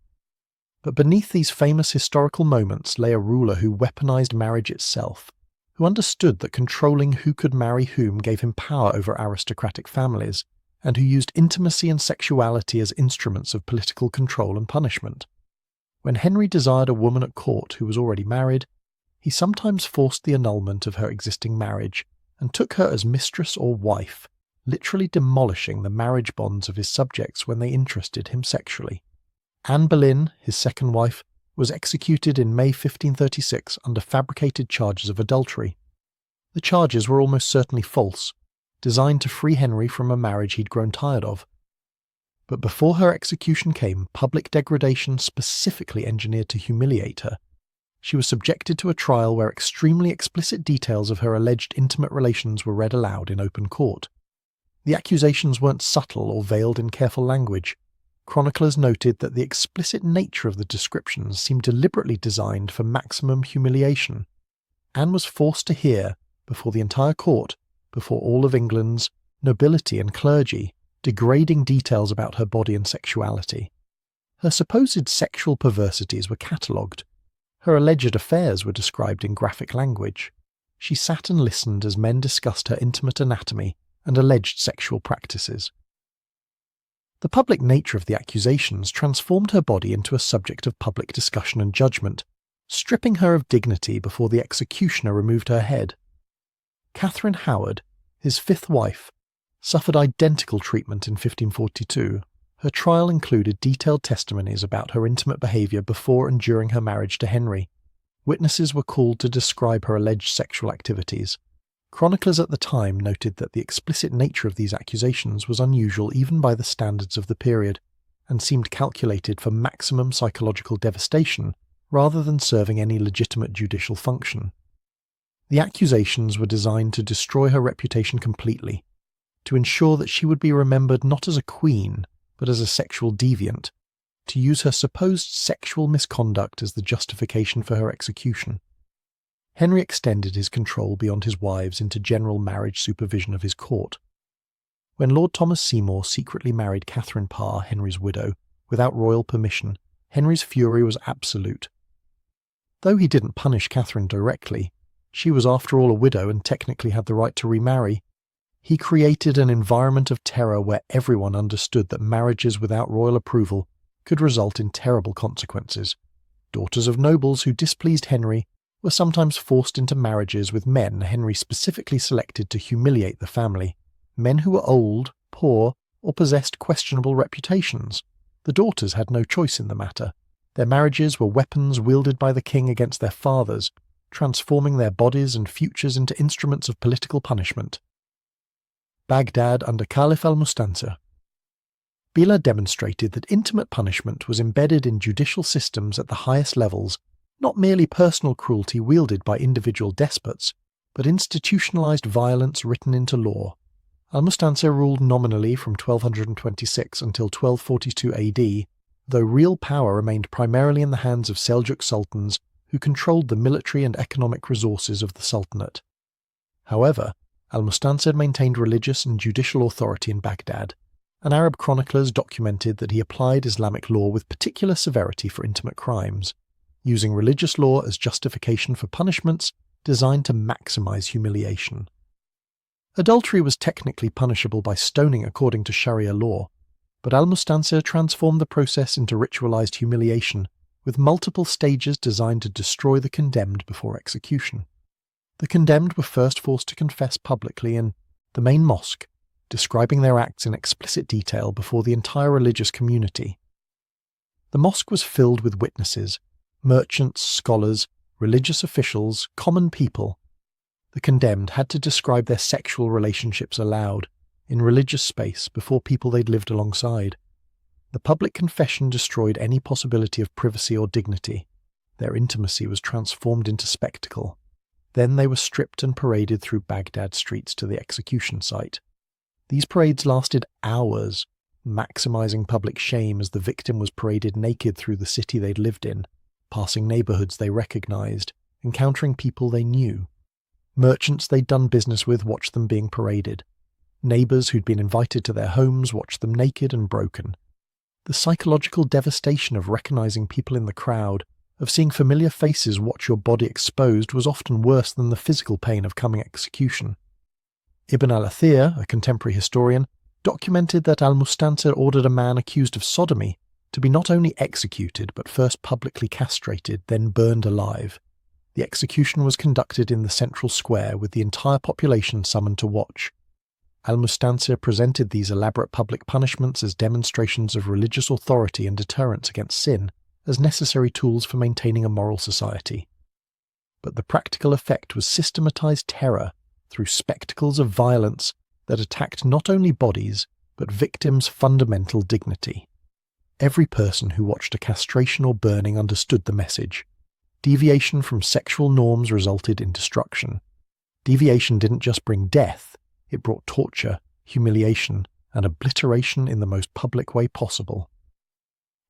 But beneath these famous historical moments lay a ruler who weaponized marriage itself, who understood that controlling who could marry whom gave him power over aristocratic families, and who used intimacy and sexuality as instruments of political control and punishment. When Henry desired a woman at court who was already married, he sometimes forced the annulment of her existing marriage and took her as mistress or wife, literally demolishing the marriage bonds of his subjects when they interested him sexually. Anne Boleyn, his second wife, was executed in May 1536 under fabricated charges of adultery. The charges were almost certainly false, designed to free Henry from a marriage he'd grown tired of. But before her execution came public degradation specifically engineered to humiliate her. She was subjected to a trial where extremely explicit details of her alleged intimate relations were read aloud in open court. The accusations weren't subtle or veiled in careful language. Chroniclers noted that the explicit nature of the descriptions seemed deliberately designed for maximum humiliation. Anne was forced to hear, before the entire court, before all of England's nobility and clergy, degrading details about her body and sexuality. Her supposed sexual perversities were catalogued. Her alleged affairs were described in graphic language. She sat and listened as men discussed her intimate anatomy and alleged sexual practices. The public nature of the accusations transformed her body into a subject of public discussion and judgment, stripping her of dignity before the executioner removed her head. Catherine Howard, his 5th wife, suffered identical treatment in 1542. Her trial included detailed testimonies about her intimate behaviour before and during her marriage to Henry. Witnesses were called to describe her alleged sexual activities. Chroniclers at the time noted that the explicit nature of these accusations was unusual even by the standards of the period, and seemed calculated for maximum psychological devastation rather than serving any legitimate judicial function. The accusations were designed to destroy her reputation completely, to ensure that she would be remembered not as a queen, but as a sexual deviant, to use her supposed sexual misconduct as the justification for her execution. Henry extended his control beyond his wives into general marriage supervision of his court. When Lord Thomas Seymour secretly married Catherine Parr, Henry's widow, without royal permission, Henry's fury was absolute. Though he didn't punish Catherine directly, she was after all a widow and technically had the right to remarry. He created an environment of terror where everyone understood that marriages without royal approval could result in terrible consequences. Daughters of nobles who displeased Henry were sometimes forced into marriages with men Henry specifically selected to humiliate the family, men who were old, poor, or possessed questionable reputations. The daughters had no choice in the matter. Their marriages were weapons wielded by the king against their fathers, transforming their bodies and futures into instruments of political punishment. Baghdad under Caliph al-Mustansir. Bila demonstrated that intimate punishment was embedded in judicial systems at the highest levels, not merely personal cruelty wielded by individual despots, but institutionalized violence written into law. Al-Mustansir ruled nominally from 1226 until 1242 AD, though real power remained primarily in the hands of Seljuk sultans who controlled the military and economic resources of the sultanate. However, Al-Mustansir maintained religious and judicial authority in Baghdad, and Arab chroniclers documented that he applied Islamic law with particular severity for intimate crimes, using religious law as justification for punishments designed to maximize humiliation. Adultery was technically punishable by stoning according to Sharia law, but Al-Mustansir transformed the process into ritualized humiliation, with multiple stages designed to destroy the condemned before execution. The condemned were first forced to confess publicly in the main mosque, describing their acts in explicit detail before the entire religious community. The mosque was filled with witnesses, merchants, scholars, religious officials, common people. The condemned had to describe their sexual relationships aloud, in religious space, before people they'd lived alongside. The public confession destroyed any possibility of privacy or dignity. Their intimacy was transformed into spectacle. Then they were stripped and paraded through Baghdad streets to the execution site. These parades lasted hours, maximizing public shame as the victim was paraded naked through the city they'd lived in, passing neighborhoods they recognized, encountering people they knew. Merchants they'd done business with watched them being paraded. Neighbors who'd been invited to their homes watched them naked and broken. The psychological devastation of recognizing people in the crowd, of seeing familiar faces watch your body exposed, was often worse than the physical pain of coming execution. Ibn al-Athir, a contemporary historian, documented that al-Mustansir ordered a man accused of sodomy to be not only executed but first publicly castrated, then burned alive. The execution was conducted in the central square with the entire population summoned to watch. Al-Mustansir presented these elaborate public punishments as demonstrations of religious authority and deterrence against sin, as necessary tools for maintaining a moral society. But the practical effect was systematized terror through spectacles of violence that attacked not only bodies, but victims' fundamental dignity. Every person who watched a castration or burning understood the message. Deviation from sexual norms resulted in destruction. Deviation didn't just bring death, it brought torture, humiliation, and obliteration in the most public way possible.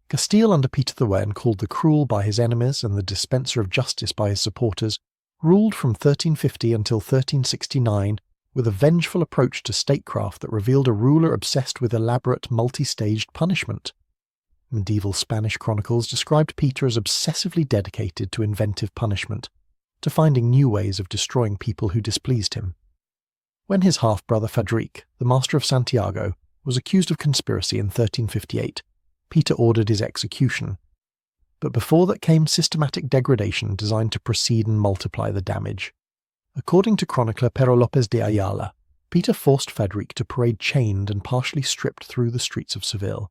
Castile under Peter the Wen, called the cruel by his enemies and the dispenser of justice by his supporters, ruled from 1350 until 1369 with a vengeful approach to statecraft that revealed a ruler obsessed with elaborate multi-staged punishment. Medieval Spanish chronicles described Peter as obsessively dedicated to inventive punishment, to finding new ways of destroying people who displeased him. When his half-brother Fadrique, the Master of Santiago, was accused of conspiracy in 1358, Peter ordered his execution. But before that came systematic degradation designed to precede and multiply the damage. According to chronicler Pero López de Ayala, Peter forced Fadrique to parade chained and partially stripped through the streets of Seville.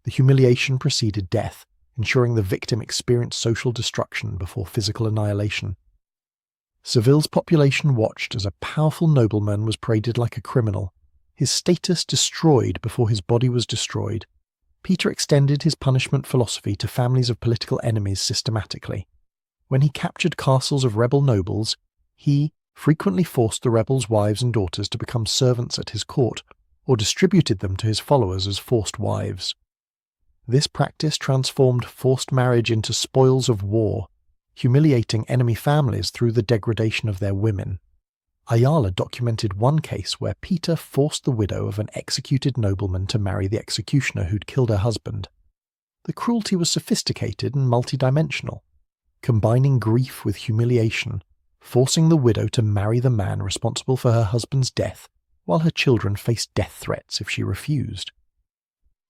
The humiliation preceded death, ensuring the victim experienced social destruction before physical annihilation. Seville's population watched as a powerful nobleman was paraded like a criminal, his status destroyed before his body was destroyed. Peter extended his punishment philosophy to families of political enemies systematically. When he captured castles of rebel nobles, he frequently forced the rebels' wives and daughters to become servants at his court, or distributed them to his followers as forced wives. This practice transformed forced marriage into spoils of war, humiliating enemy families through the degradation of their women. Ayala documented one case where Peter forced the widow of an executed nobleman to marry the executioner who'd killed her husband. The cruelty was sophisticated and multidimensional, combining grief with humiliation, forcing the widow to marry the man responsible for her husband's death, while her children faced death threats if she refused.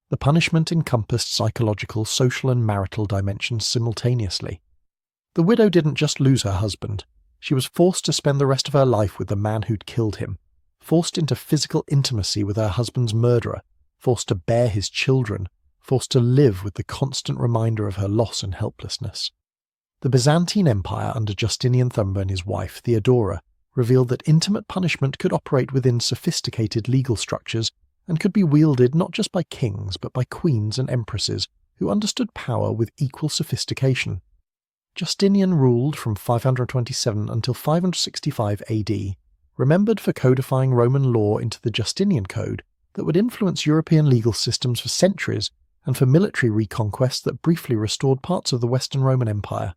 The punishment encompassed psychological, social, and marital dimensions simultaneously. The widow didn't just lose her husband. She was forced to spend the rest of her life with the man who'd killed him, forced into physical intimacy with her husband's murderer, forced to bear his children, forced to live with the constant reminder of her loss and helplessness. The Byzantine Empire under Justinian Thumber and his wife Theodora revealed that intimate punishment could operate within sophisticated legal structures and could be wielded not just by kings but by queens and empresses who understood power with equal sophistication. Justinian ruled from 527 until 565 AD, remembered for codifying Roman law into the Justinian Code that would influence European legal systems for centuries and for military reconquests that briefly restored parts of the Western Roman Empire.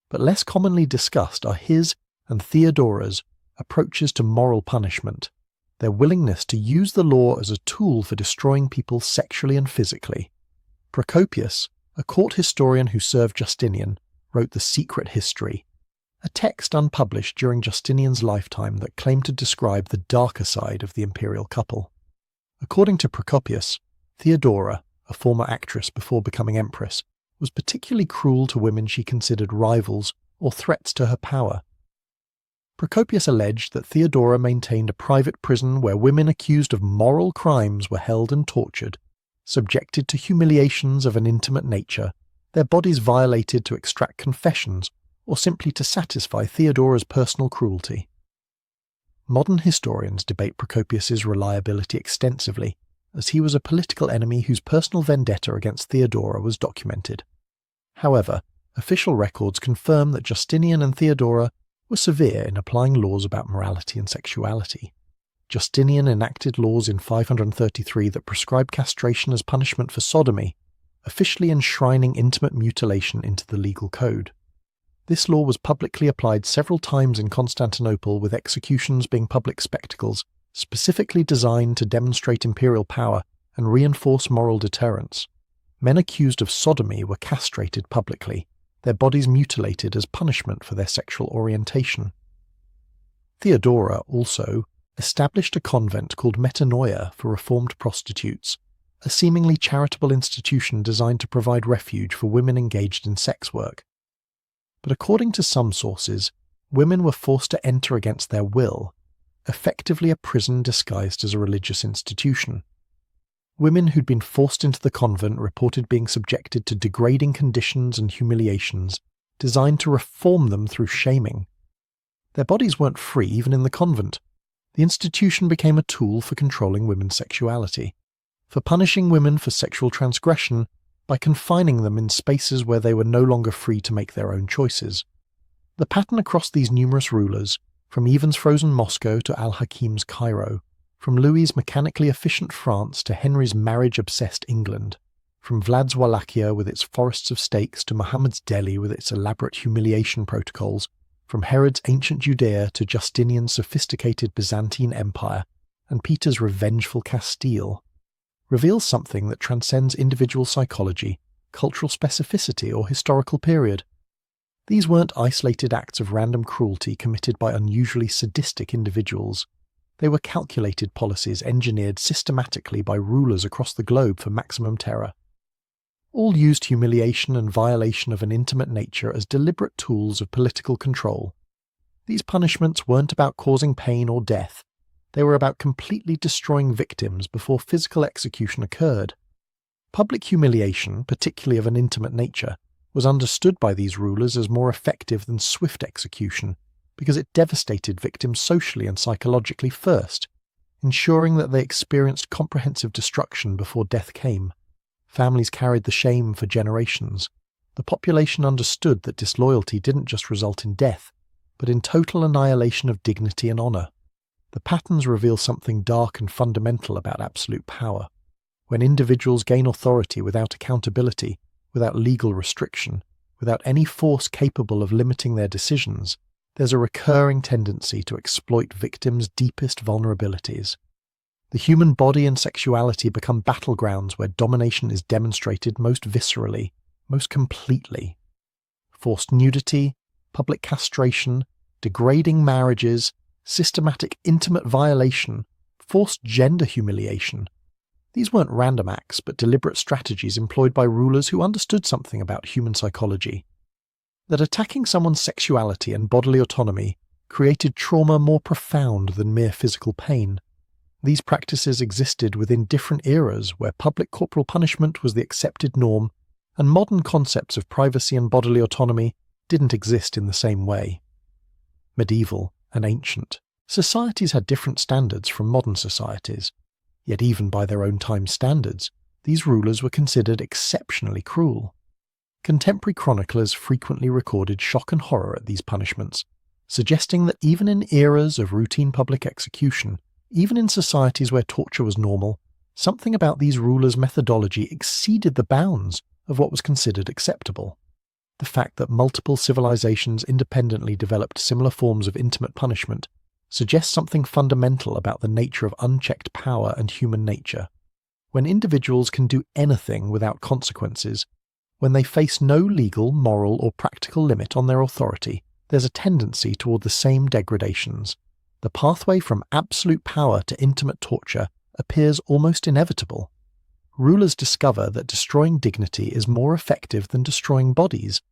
But less commonly discussed are his and Theodora's approaches to moral punishment, their willingness to use the law as a tool for destroying people sexually and physically. Procopius, a court historian who served Justinian, wrote The Secret History, a text unpublished during Justinian's lifetime that claimed to describe the darker side of the imperial couple. According to Procopius, Theodora, a former actress before becoming empress, was particularly cruel to women she considered rivals or threats to her power. Procopius alleged that Theodora maintained a private prison where women accused of moral crimes were held and tortured, subjected to humiliations of an intimate nature, their bodies violated to extract confessions, or simply to satisfy Theodora's personal cruelty. Modern historians debate Procopius's reliability extensively, as he was a political enemy whose personal vendetta against Theodora was documented. However, official records confirm that Justinian and Theodora were severe in applying laws about morality and sexuality. Justinian enacted laws in 533 that prescribed castration as punishment for sodomy, officially enshrining intimate mutilation into the legal code. This law was publicly applied several times in Constantinople, with executions being public spectacles specifically designed to demonstrate imperial power and reinforce moral deterrence. Men accused of sodomy were castrated publicly, their bodies mutilated as punishment for their sexual orientation. Theodora also established a convent called Metanoia for reformed prostitutes, a seemingly charitable institution designed to provide refuge for women engaged in sex work. But according to some sources, women were forced to enter against their will, effectively a prison disguised as a religious institution. Women who'd been forced into the convent reported being subjected to degrading conditions and humiliations designed to reform them through shaming. Their bodies weren't free even in the convent. The institution became a tool for controlling women's sexuality, for punishing women for sexual transgression by confining them in spaces where they were no longer free to make their own choices. The pattern across these numerous rulers, from Ivan's frozen Moscow to Al-Hakim's Cairo, from Louis's mechanically efficient France to Henry's marriage-obsessed England, from Vlad's Wallachia with its forests of stakes to Muhammad's Delhi with its elaborate humiliation protocols, from Herod's ancient Judea to Justinian's sophisticated Byzantine Empire and Peter's revengeful Castile, reveals something that transcends individual psychology, cultural specificity, or historical period. These weren't isolated acts of random cruelty committed by unusually sadistic individuals. They were calculated policies engineered systematically by rulers across the globe for maximum terror. All used humiliation and violation of an intimate nature as deliberate tools of political control. These punishments weren't about causing pain or death. They were about completely destroying victims before physical execution occurred. Public humiliation, particularly of an intimate nature, was understood by these rulers as more effective than swift execution, because it devastated victims socially and psychologically first, ensuring that they experienced comprehensive destruction before death came. Families carried the shame for generations. The population understood that disloyalty didn't just result in death, but in total annihilation of dignity and honor. The patterns reveal something dark and fundamental about absolute power. When individuals gain authority without accountability, without legal restriction, without any force capable of limiting their decisions, there's a recurring tendency to exploit victims' deepest vulnerabilities. The human body and sexuality become battlegrounds where domination is demonstrated most viscerally, most completely. Forced nudity, public castration, degrading marriages, systematic intimate violation, forced gender humiliation. These weren't random acts, but deliberate strategies employed by rulers who understood something about human psychology. That attacking someone's sexuality and bodily autonomy created trauma more profound than mere physical pain. These practices existed within different eras where public corporal punishment was the accepted norm, and modern concepts of privacy and bodily autonomy didn't exist in the same way. Medieval and ancient societies had different standards from modern societies, yet even by their own time's standards, these rulers were considered exceptionally cruel. Contemporary chroniclers frequently recorded shock and horror at these punishments, suggesting that even in eras of routine public execution, even in societies where torture was normal, something about these rulers' methodology exceeded the bounds of what was considered acceptable. The fact that multiple civilizations independently developed similar forms of intimate punishment suggests something fundamental about the nature of unchecked power and human nature. When individuals can do anything without consequences, when they face no legal, moral, or practical limit on their authority, there's a tendency toward the same degradations. The pathway from absolute power to intimate torture appears almost inevitable. Rulers discover that destroying dignity is more effective than destroying bodies.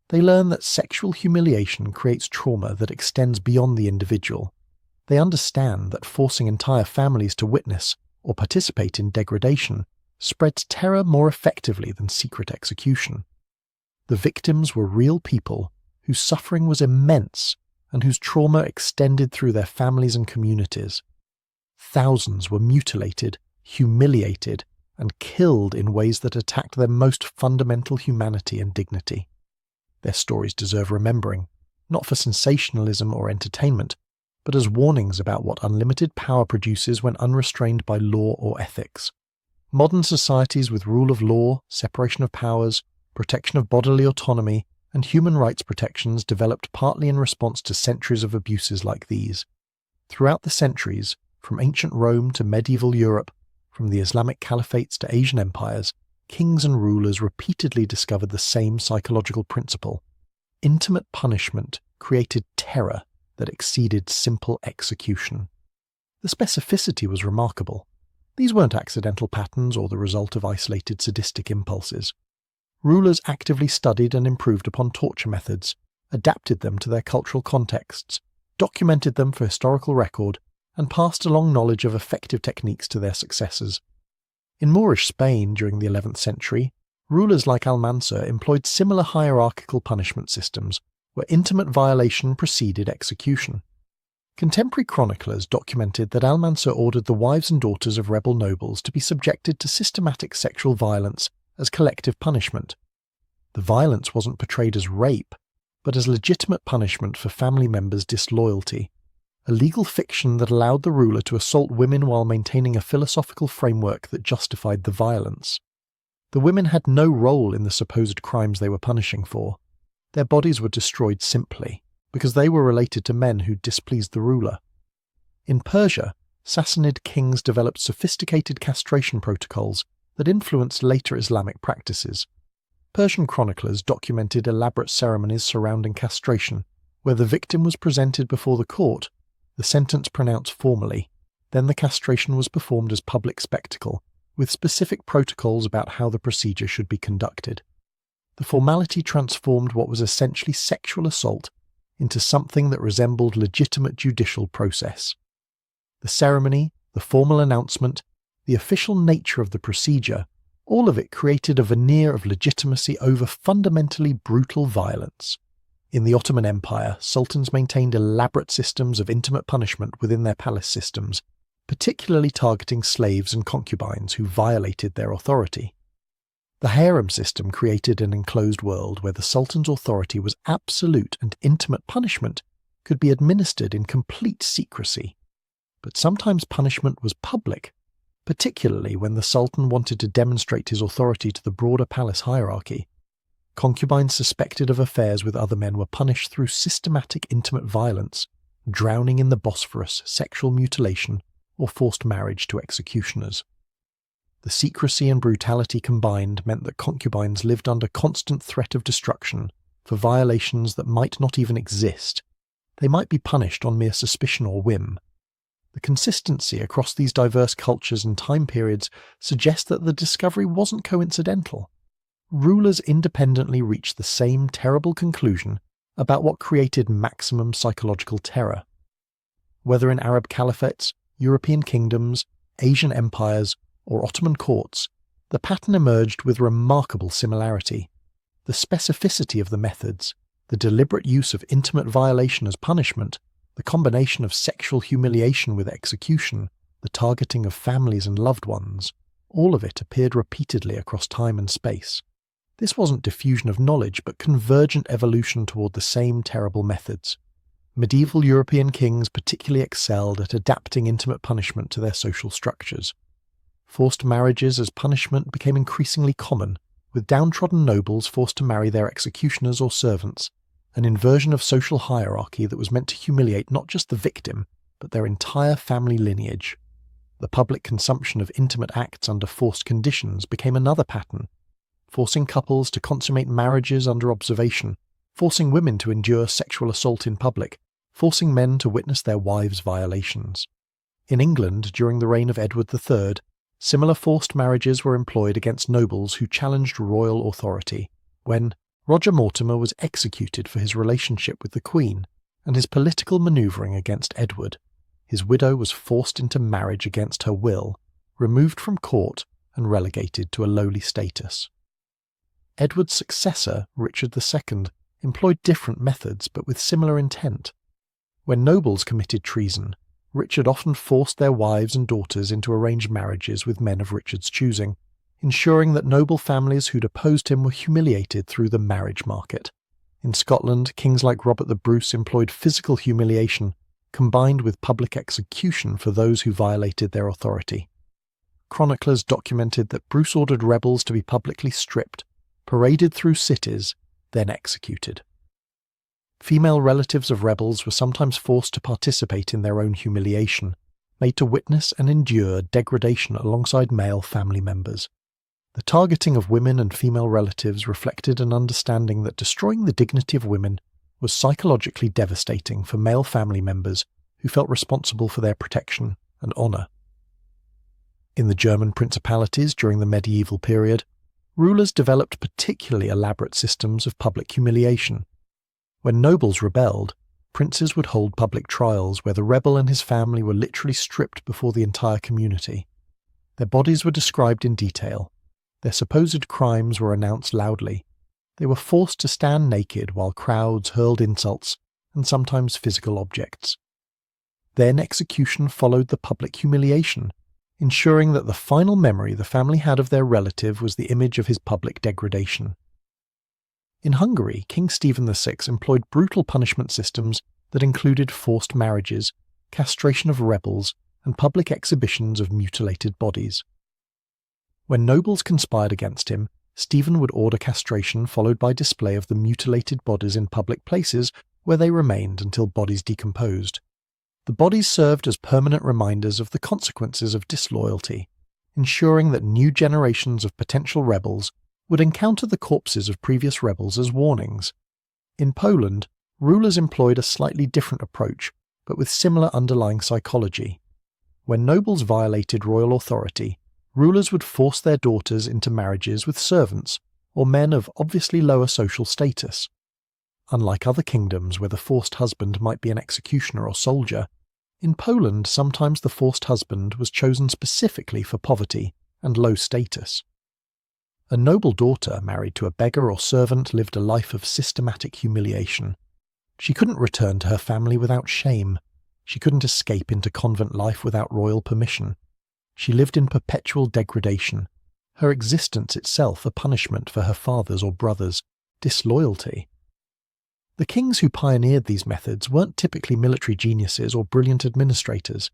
They learn that sexual humiliation creates trauma that extends beyond the individual. They understand that forcing entire families to witness or participate in degradation spreads terror more effectively than secret execution. The victims were real people whose suffering was immense and whose trauma extended through their families and communities. Thousands were mutilated, humiliated, and killed in ways that attacked their most fundamental humanity and dignity. Their stories deserve remembering, not for sensationalism or entertainment, but as warnings about what unlimited power produces when unrestrained by law or ethics. Modern societies with rule of law, separation of powers, protection of bodily autonomy, and human rights protections developed partly in response to centuries of abuses like these. Throughout the centuries, from ancient Rome to medieval Europe, from the Islamic caliphates to Asian empires, kings and rulers repeatedly discovered the same psychological principle. Intimate punishment created terror that exceeded simple execution. The specificity was remarkable. These weren't accidental patterns or the result of isolated sadistic impulses. Rulers actively studied and improved upon torture methods, adapted them to their cultural contexts, documented them for historical record, and passed along knowledge of effective techniques to their successors. In Moorish Spain during the 11th century, rulers like Almanzor employed similar hierarchical punishment systems, where intimate violation preceded execution. Contemporary chroniclers documented that Almanzor ordered the wives and daughters of rebel nobles to be subjected to systematic sexual violence as collective punishment. The violence wasn't portrayed as rape, but as legitimate punishment for family members' disloyalty, a legal fiction that allowed the ruler to assault women while maintaining a philosophical framework that justified the violence. The women had no role in the supposed crimes they were punishing for. Their bodies were destroyed simply, because they were related to men who displeased the ruler. In Persia, Sassanid kings developed sophisticated castration protocols that influenced later Islamic practices. Persian chroniclers documented elaborate ceremonies surrounding castration, where the victim was presented before the court, the sentence pronounced formally, then the castration was performed as public spectacle, with specific protocols about how the procedure should be conducted. The formality transformed what was essentially sexual assault into something that resembled legitimate judicial process. The ceremony, the formal announcement, the official nature of the procedure, all of it created a veneer of legitimacy over fundamentally brutal violence. In the Ottoman Empire, sultans maintained elaborate systems of intimate punishment within their palace systems, particularly targeting slaves and concubines who violated their authority. The harem system created an enclosed world where the sultan's authority was absolute and intimate punishment could be administered in complete secrecy. But sometimes punishment was public, particularly when the sultan wanted to demonstrate his authority to the broader palace hierarchy. Concubines suspected of affairs with other men were punished through systematic intimate violence, drowning in the Bosphorus, sexual mutilation, or forced marriage to executioners. The secrecy and brutality combined meant that concubines lived under constant threat of destruction for violations that might not even exist. They might be punished on mere suspicion or whim. The consistency across these diverse cultures and time periods suggests that the discovery wasn't coincidental. Rulers independently reached the same terrible conclusion about what created maximum psychological terror. Whether in Arab caliphates, European kingdoms, Asian empires, or Ottoman courts, the pattern emerged with remarkable similarity. The specificity of the methods, the deliberate use of intimate violation as punishment, the combination of sexual humiliation with execution, the targeting of families and loved ones, all of it appeared repeatedly across time and space. This wasn't diffusion of knowledge, but convergent evolution toward the same terrible methods. Medieval European kings particularly excelled at adapting intimate punishment to their social structures. Forced marriages as punishment became increasingly common, with downtrodden nobles forced to marry their executioners or servants, an inversion of social hierarchy that was meant to humiliate not just the victim, but their entire family lineage. The public consumption of intimate acts under forced conditions became another pattern, forcing couples to consummate marriages under observation, forcing women to endure sexual assault in public, forcing men to witness their wives' violations. In England, during the reign of Edward III, similar forced marriages were employed against nobles who challenged royal authority, when Roger Mortimer was executed for his relationship with the Queen and his political manoeuvring against Edward. His widow was forced into marriage against her will, removed from court, and relegated to a lowly status. Edward's successor, Richard II, employed different methods but with similar intent. When nobles committed treason, Richard often forced their wives and daughters into arranged marriages with men of Richard's choosing, ensuring that noble families who'd opposed him were humiliated through the marriage market. In Scotland, kings like Robert the Bruce employed physical humiliation, combined with public execution for those who violated their authority. Chroniclers documented that Bruce ordered rebels to be publicly stripped, paraded through cities, then executed. Female relatives of rebels were sometimes forced to participate in their own humiliation, made to witness and endure degradation alongside male family members. The targeting of women and female relatives reflected an understanding that destroying the dignity of women was psychologically devastating for male family members who felt responsible for their protection and honour. In the German principalities during the medieval period, rulers developed particularly elaborate systems of public humiliation. When nobles rebelled, princes would hold public trials where the rebel and his family were literally stripped before the entire community. Their bodies were described in detail. Their supposed crimes were announced loudly. They were forced to stand naked while crowds hurled insults and sometimes physical objects. Then execution followed the public humiliation, ensuring that the final memory the family had of their relative was the image of his public degradation. In Hungary, King Stephen VI employed brutal punishment systems that included forced marriages, castration of rebels, and public exhibitions of mutilated bodies. When nobles conspired against him, Stephen would order castration followed by display of the mutilated bodies in public places where they remained until bodies decomposed. The bodies served as permanent reminders of the consequences of disloyalty, ensuring that new generations of potential rebels would encounter the corpses of previous rebels as warnings. In Poland, rulers employed a slightly different approach, but with similar underlying psychology. When nobles violated royal authority, rulers would force their daughters into marriages with servants or men of obviously lower social status. Unlike other kingdoms where the forced husband might be an executioner or soldier, in Poland sometimes the forced husband was chosen specifically for poverty and low status. A noble daughter married to a beggar or servant lived a life of systematic humiliation. She couldn't return to her family without shame. She couldn't escape into convent life without royal permission. She lived in perpetual degradation, her existence itself a punishment for her father's or brother's disloyalty. The kings who pioneered these methods weren't typically military geniuses or brilliant administrators.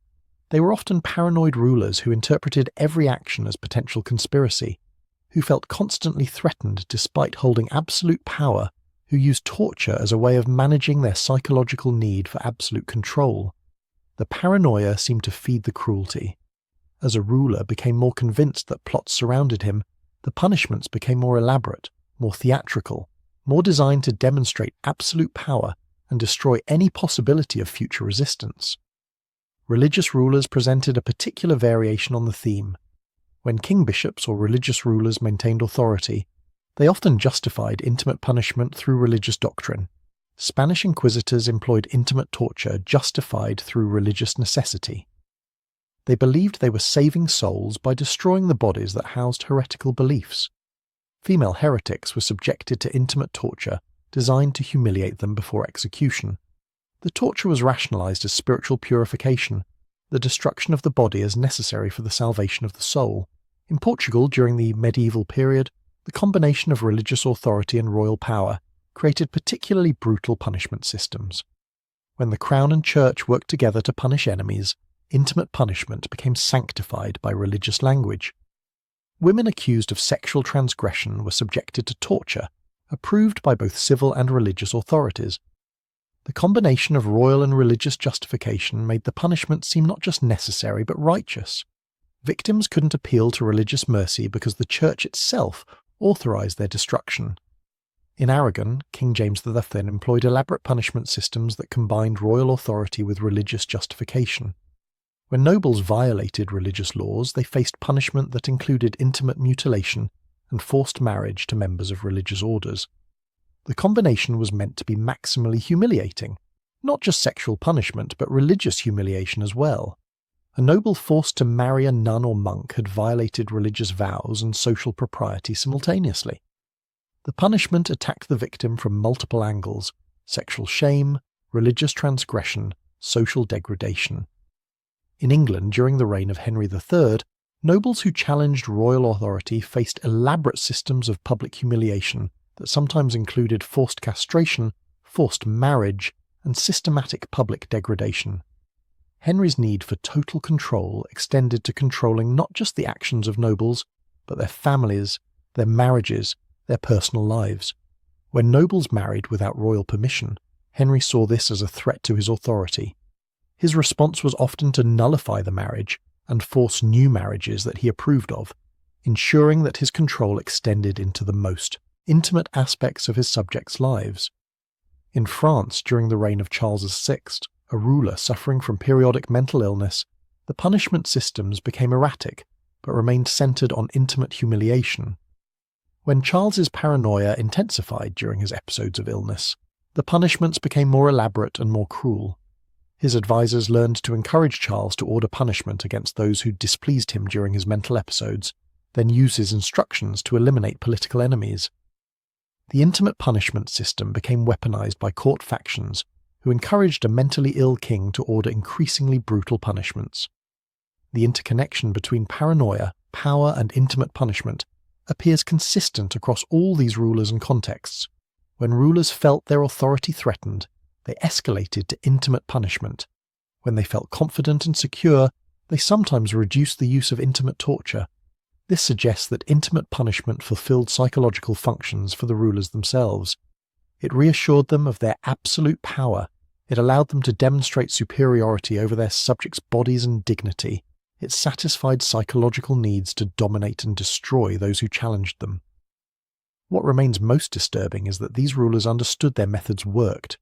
They were often paranoid rulers who interpreted every action as potential conspiracy, who felt constantly threatened despite holding absolute power, who used torture as a way of managing their psychological need for absolute control. The paranoia seemed to feed the cruelty. As a ruler became more convinced that plots surrounded him, the punishments became more elaborate, more theatrical, more designed to demonstrate absolute power and destroy any possibility of future resistance. Religious rulers presented a particular variation on the theme. When king bishops or religious rulers maintained authority, they often justified intimate punishment through religious doctrine. Spanish inquisitors employed intimate torture justified through religious necessity. They believed they were saving souls by destroying the bodies that housed heretical beliefs. Female heretics were subjected to intimate torture designed to humiliate them before execution. The torture was rationalized as spiritual purification, the destruction of the body as necessary for the salvation of the soul. In Portugal, during the medieval period, the combination of religious authority and royal power created particularly brutal punishment systems. When the crown and church worked together to punish enemies, intimate punishment became sanctified by religious language. Women accused of sexual transgression were subjected to torture, approved by both civil and religious authorities. The combination of royal and religious justification made the punishment seem not just necessary but righteous. Victims couldn't appeal to religious mercy because the church itself authorized their destruction. In Aragon, King James V employed elaborate punishment systems that combined royal authority with religious justification. When nobles violated religious laws, they faced punishment that included intimate mutilation and forced marriage to members of religious orders. The combination was meant to be maximally humiliating, not just sexual punishment, but religious humiliation as well. A noble forced to marry a nun or monk had violated religious vows and social propriety simultaneously. The punishment attacked the victim from multiple angles: sexual shame, religious transgression, social degradation. In England, during the reign of Henry III, nobles who challenged royal authority faced elaborate systems of public humiliation that sometimes included forced castration, forced marriage, and systematic public degradation. Henry's need for total control extended to controlling not just the actions of nobles, but their families, their marriages, their personal lives. When nobles married without royal permission, Henry saw this as a threat to his authority. His response was often to nullify the marriage and force new marriages that he approved of, ensuring that his control extended into the most intimate aspects of his subjects' lives. In France, during the reign of Charles VI, a ruler suffering from periodic mental illness, the punishment systems became erratic, but remained centered on intimate humiliation. When Charles's paranoia intensified during his episodes of illness, the punishments became more elaborate and more cruel. His advisors learned to encourage Charles to order punishment against those who displeased him during his mental episodes, then use his instructions to eliminate political enemies. The intimate punishment system became weaponized by court factions who encouraged a mentally ill king to order increasingly brutal punishments. The interconnection between paranoia, power, and intimate punishment appears consistent across all these rulers and contexts. When rulers felt their authority threatened, they escalated to intimate punishment. When they felt confident and secure, they sometimes reduced the use of intimate torture. This suggests that intimate punishment fulfilled psychological functions for the rulers themselves. It reassured them of their absolute power. It allowed them to demonstrate superiority over their subjects' bodies and dignity. It satisfied psychological needs to dominate and destroy those who challenged them. What remains most disturbing is that these rulers understood their methods worked.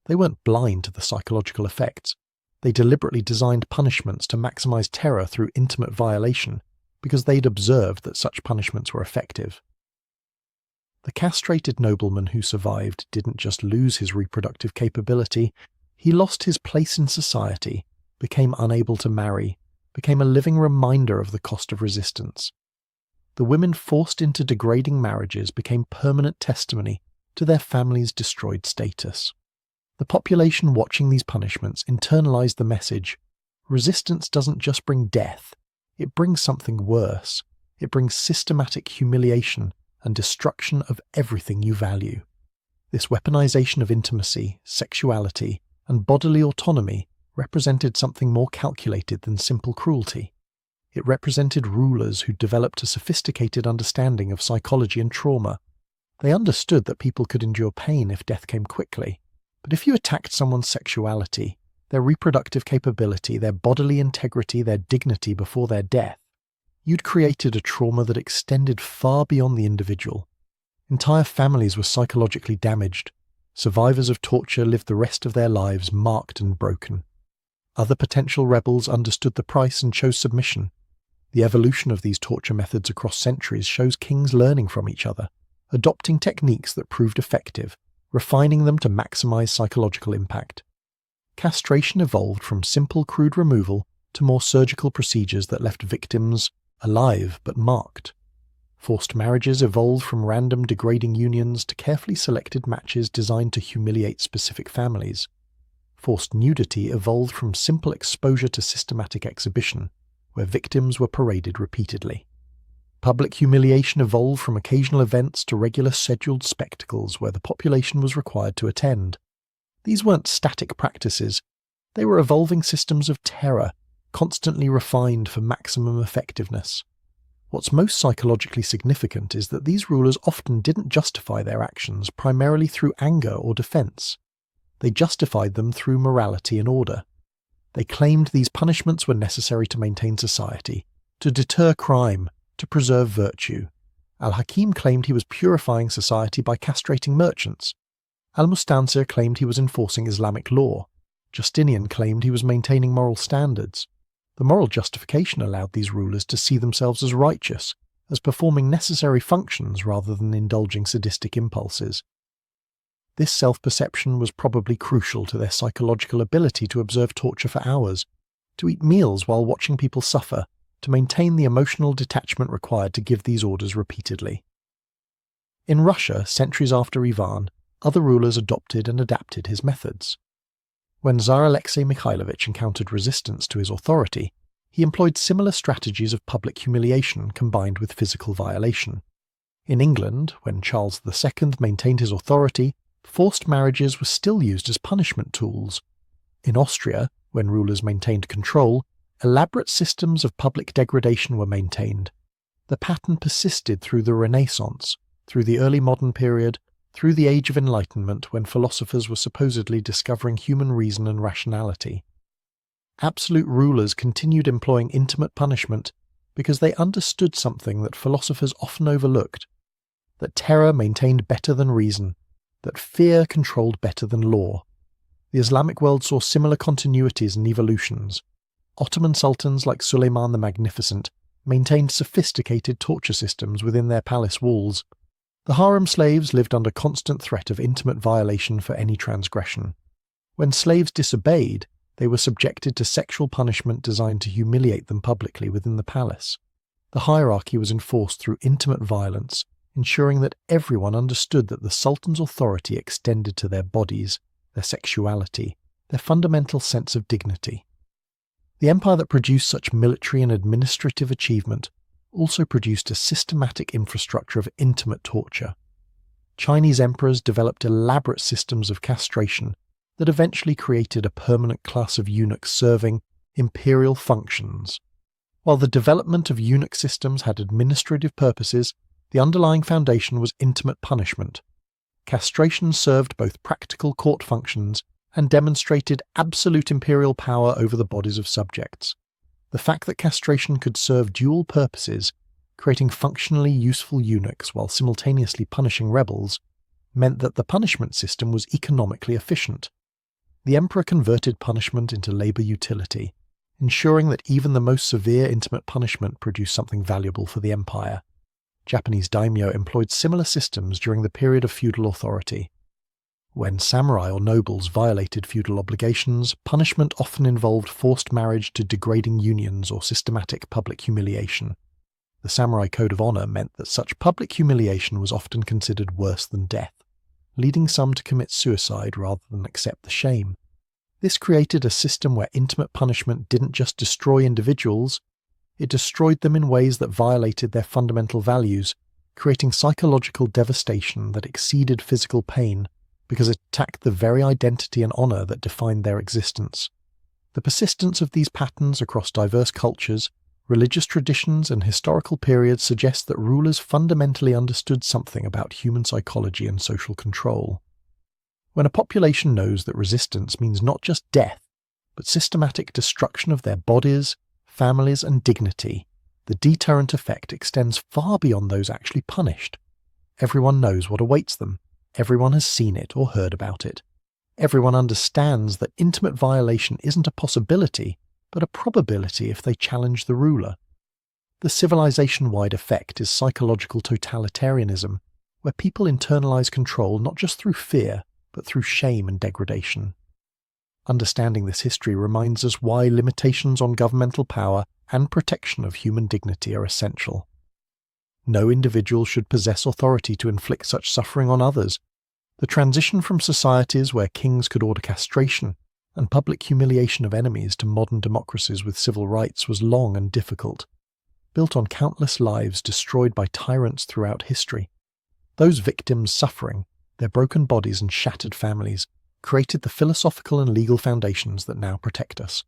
They weren't blind to the psychological effects. They deliberately designed punishments to maximize terror through intimate violation, because they'd observed that such punishments were effective. The castrated nobleman who survived didn't just lose his reproductive capability, he lost his place in society, became unable to marry, became a living reminder of the cost of resistance. The women forced into degrading marriages became permanent testimony to their family's destroyed status. The population watching these punishments internalized the message: resistance doesn't just bring death, it brings something worse. It brings systematic humiliation and destruction of everything you value. This weaponization of intimacy, sexuality, and bodily autonomy represented something more calculated than simple cruelty. It represented rulers who developed a sophisticated understanding of psychology and trauma. They understood that people could endure pain if death came quickly, but if you attacked someone's sexuality, their reproductive capability, their bodily integrity, their dignity before their death, you'd created a trauma that extended far beyond the individual. Entire families were psychologically damaged. Survivors of torture lived the rest of their lives marked and broken. Other potential rebels understood the price and chose submission. The evolution of these torture methods across centuries shows kings learning from each other, adopting techniques that proved effective, refining them to maximize psychological impact. Castration evolved from simple crude removal to more surgical procedures that left victims alive but marked. Forced marriages evolved from random degrading unions to carefully selected matches designed to humiliate specific families. Forced nudity evolved from simple exposure to systematic exhibition, where victims were paraded repeatedly. Public humiliation evolved from occasional events to regular scheduled spectacles where the population was required to attend. These weren't static practices, they were evolving systems of terror, constantly refined for maximum effectiveness. What's most psychologically significant is that these rulers often didn't justify their actions primarily through anger or defense. They justified them through morality and order. They claimed these punishments were necessary to maintain society, to deter crime, to preserve virtue. Al-Hakim claimed he was purifying society by castrating merchants. Al-Mustansir claimed he was enforcing Islamic law. Justinian claimed he was maintaining moral standards. The moral justification allowed these rulers to see themselves as righteous, as performing necessary functions rather than indulging sadistic impulses. This self-perception was probably crucial to their psychological ability to observe torture for hours, to eat meals while watching people suffer, to maintain the emotional detachment required to give these orders repeatedly. In Russia, centuries after Ivan, other rulers adopted and adapted his methods. When Tsar Alexei Mikhailovich encountered resistance to his authority, he employed similar strategies of public humiliation combined with physical violation. In England, when Charles II maintained his authority, forced marriages were still used as punishment tools. In Austria, when rulers maintained control, elaborate systems of public degradation were maintained. The pattern persisted through the Renaissance, through the early modern period, through the Age of Enlightenment when philosophers were supposedly discovering human reason and rationality. Absolute rulers continued employing intimate punishment because they understood something that philosophers often overlooked, that terror maintained better than reason, that fear controlled better than law. The Islamic world saw similar continuities and evolutions. Ottoman sultans like Suleiman the Magnificent maintained sophisticated torture systems within their palace walls. The harem slaves lived under constant threat of intimate violation for any transgression. When slaves disobeyed, they were subjected to sexual punishment designed to humiliate them publicly within the palace. The hierarchy was enforced through intimate violence, ensuring that everyone understood that the sultan's authority extended to their bodies, their sexuality, their fundamental sense of dignity. The empire that produced such military and administrative achievement also produced a systematic infrastructure of intimate torture. Chinese emperors developed elaborate systems of castration that eventually created a permanent class of eunuchs serving imperial functions. While the development of eunuch systems had administrative purposes, the underlying foundation was intimate punishment. Castration served both practical court functions and demonstrated absolute imperial power over the bodies of subjects. The fact that castration could serve dual purposes, creating functionally useful eunuchs while simultaneously punishing rebels, meant that the punishment system was economically efficient. The emperor converted punishment into labor utility, ensuring that even the most severe intimate punishment produced something valuable for the empire. Japanese daimyo employed similar systems during the period of feudal authority. When samurai or nobles violated feudal obligations, punishment often involved forced marriage to degrading unions or systematic public humiliation. The samurai code of honor meant that such public humiliation was often considered worse than death, leading some to commit suicide rather than accept the shame. This created a system where intimate punishment didn't just destroy individuals, it destroyed them in ways that violated their fundamental values, creating psychological devastation that exceeded physical pain because it attacked the very identity and honor that defined their existence. The persistence of these patterns across diverse cultures, religious traditions, and historical periods suggests that rulers fundamentally understood something about human psychology and social control. When a population knows that resistance means not just death, but systematic destruction of their bodies, families, and dignity, the deterrent effect extends far beyond those actually punished. Everyone knows what awaits them. Everyone has seen it or heard about it. Everyone understands that intimate violation isn't a possibility, but a probability if they challenge the ruler. The civilization-wide effect is psychological totalitarianism, where people internalize control not just through fear, but through shame and degradation. Understanding this history reminds us why limitations on governmental power and protection of human dignity are essential. No individual should possess authority to inflict such suffering on others. The transition from societies where kings could order castration and public humiliation of enemies to modern democracies with civil rights was long and difficult, built on countless lives destroyed by tyrants throughout history. Those victims' suffering, their broken bodies and shattered families, created the philosophical and legal foundations that now protect us.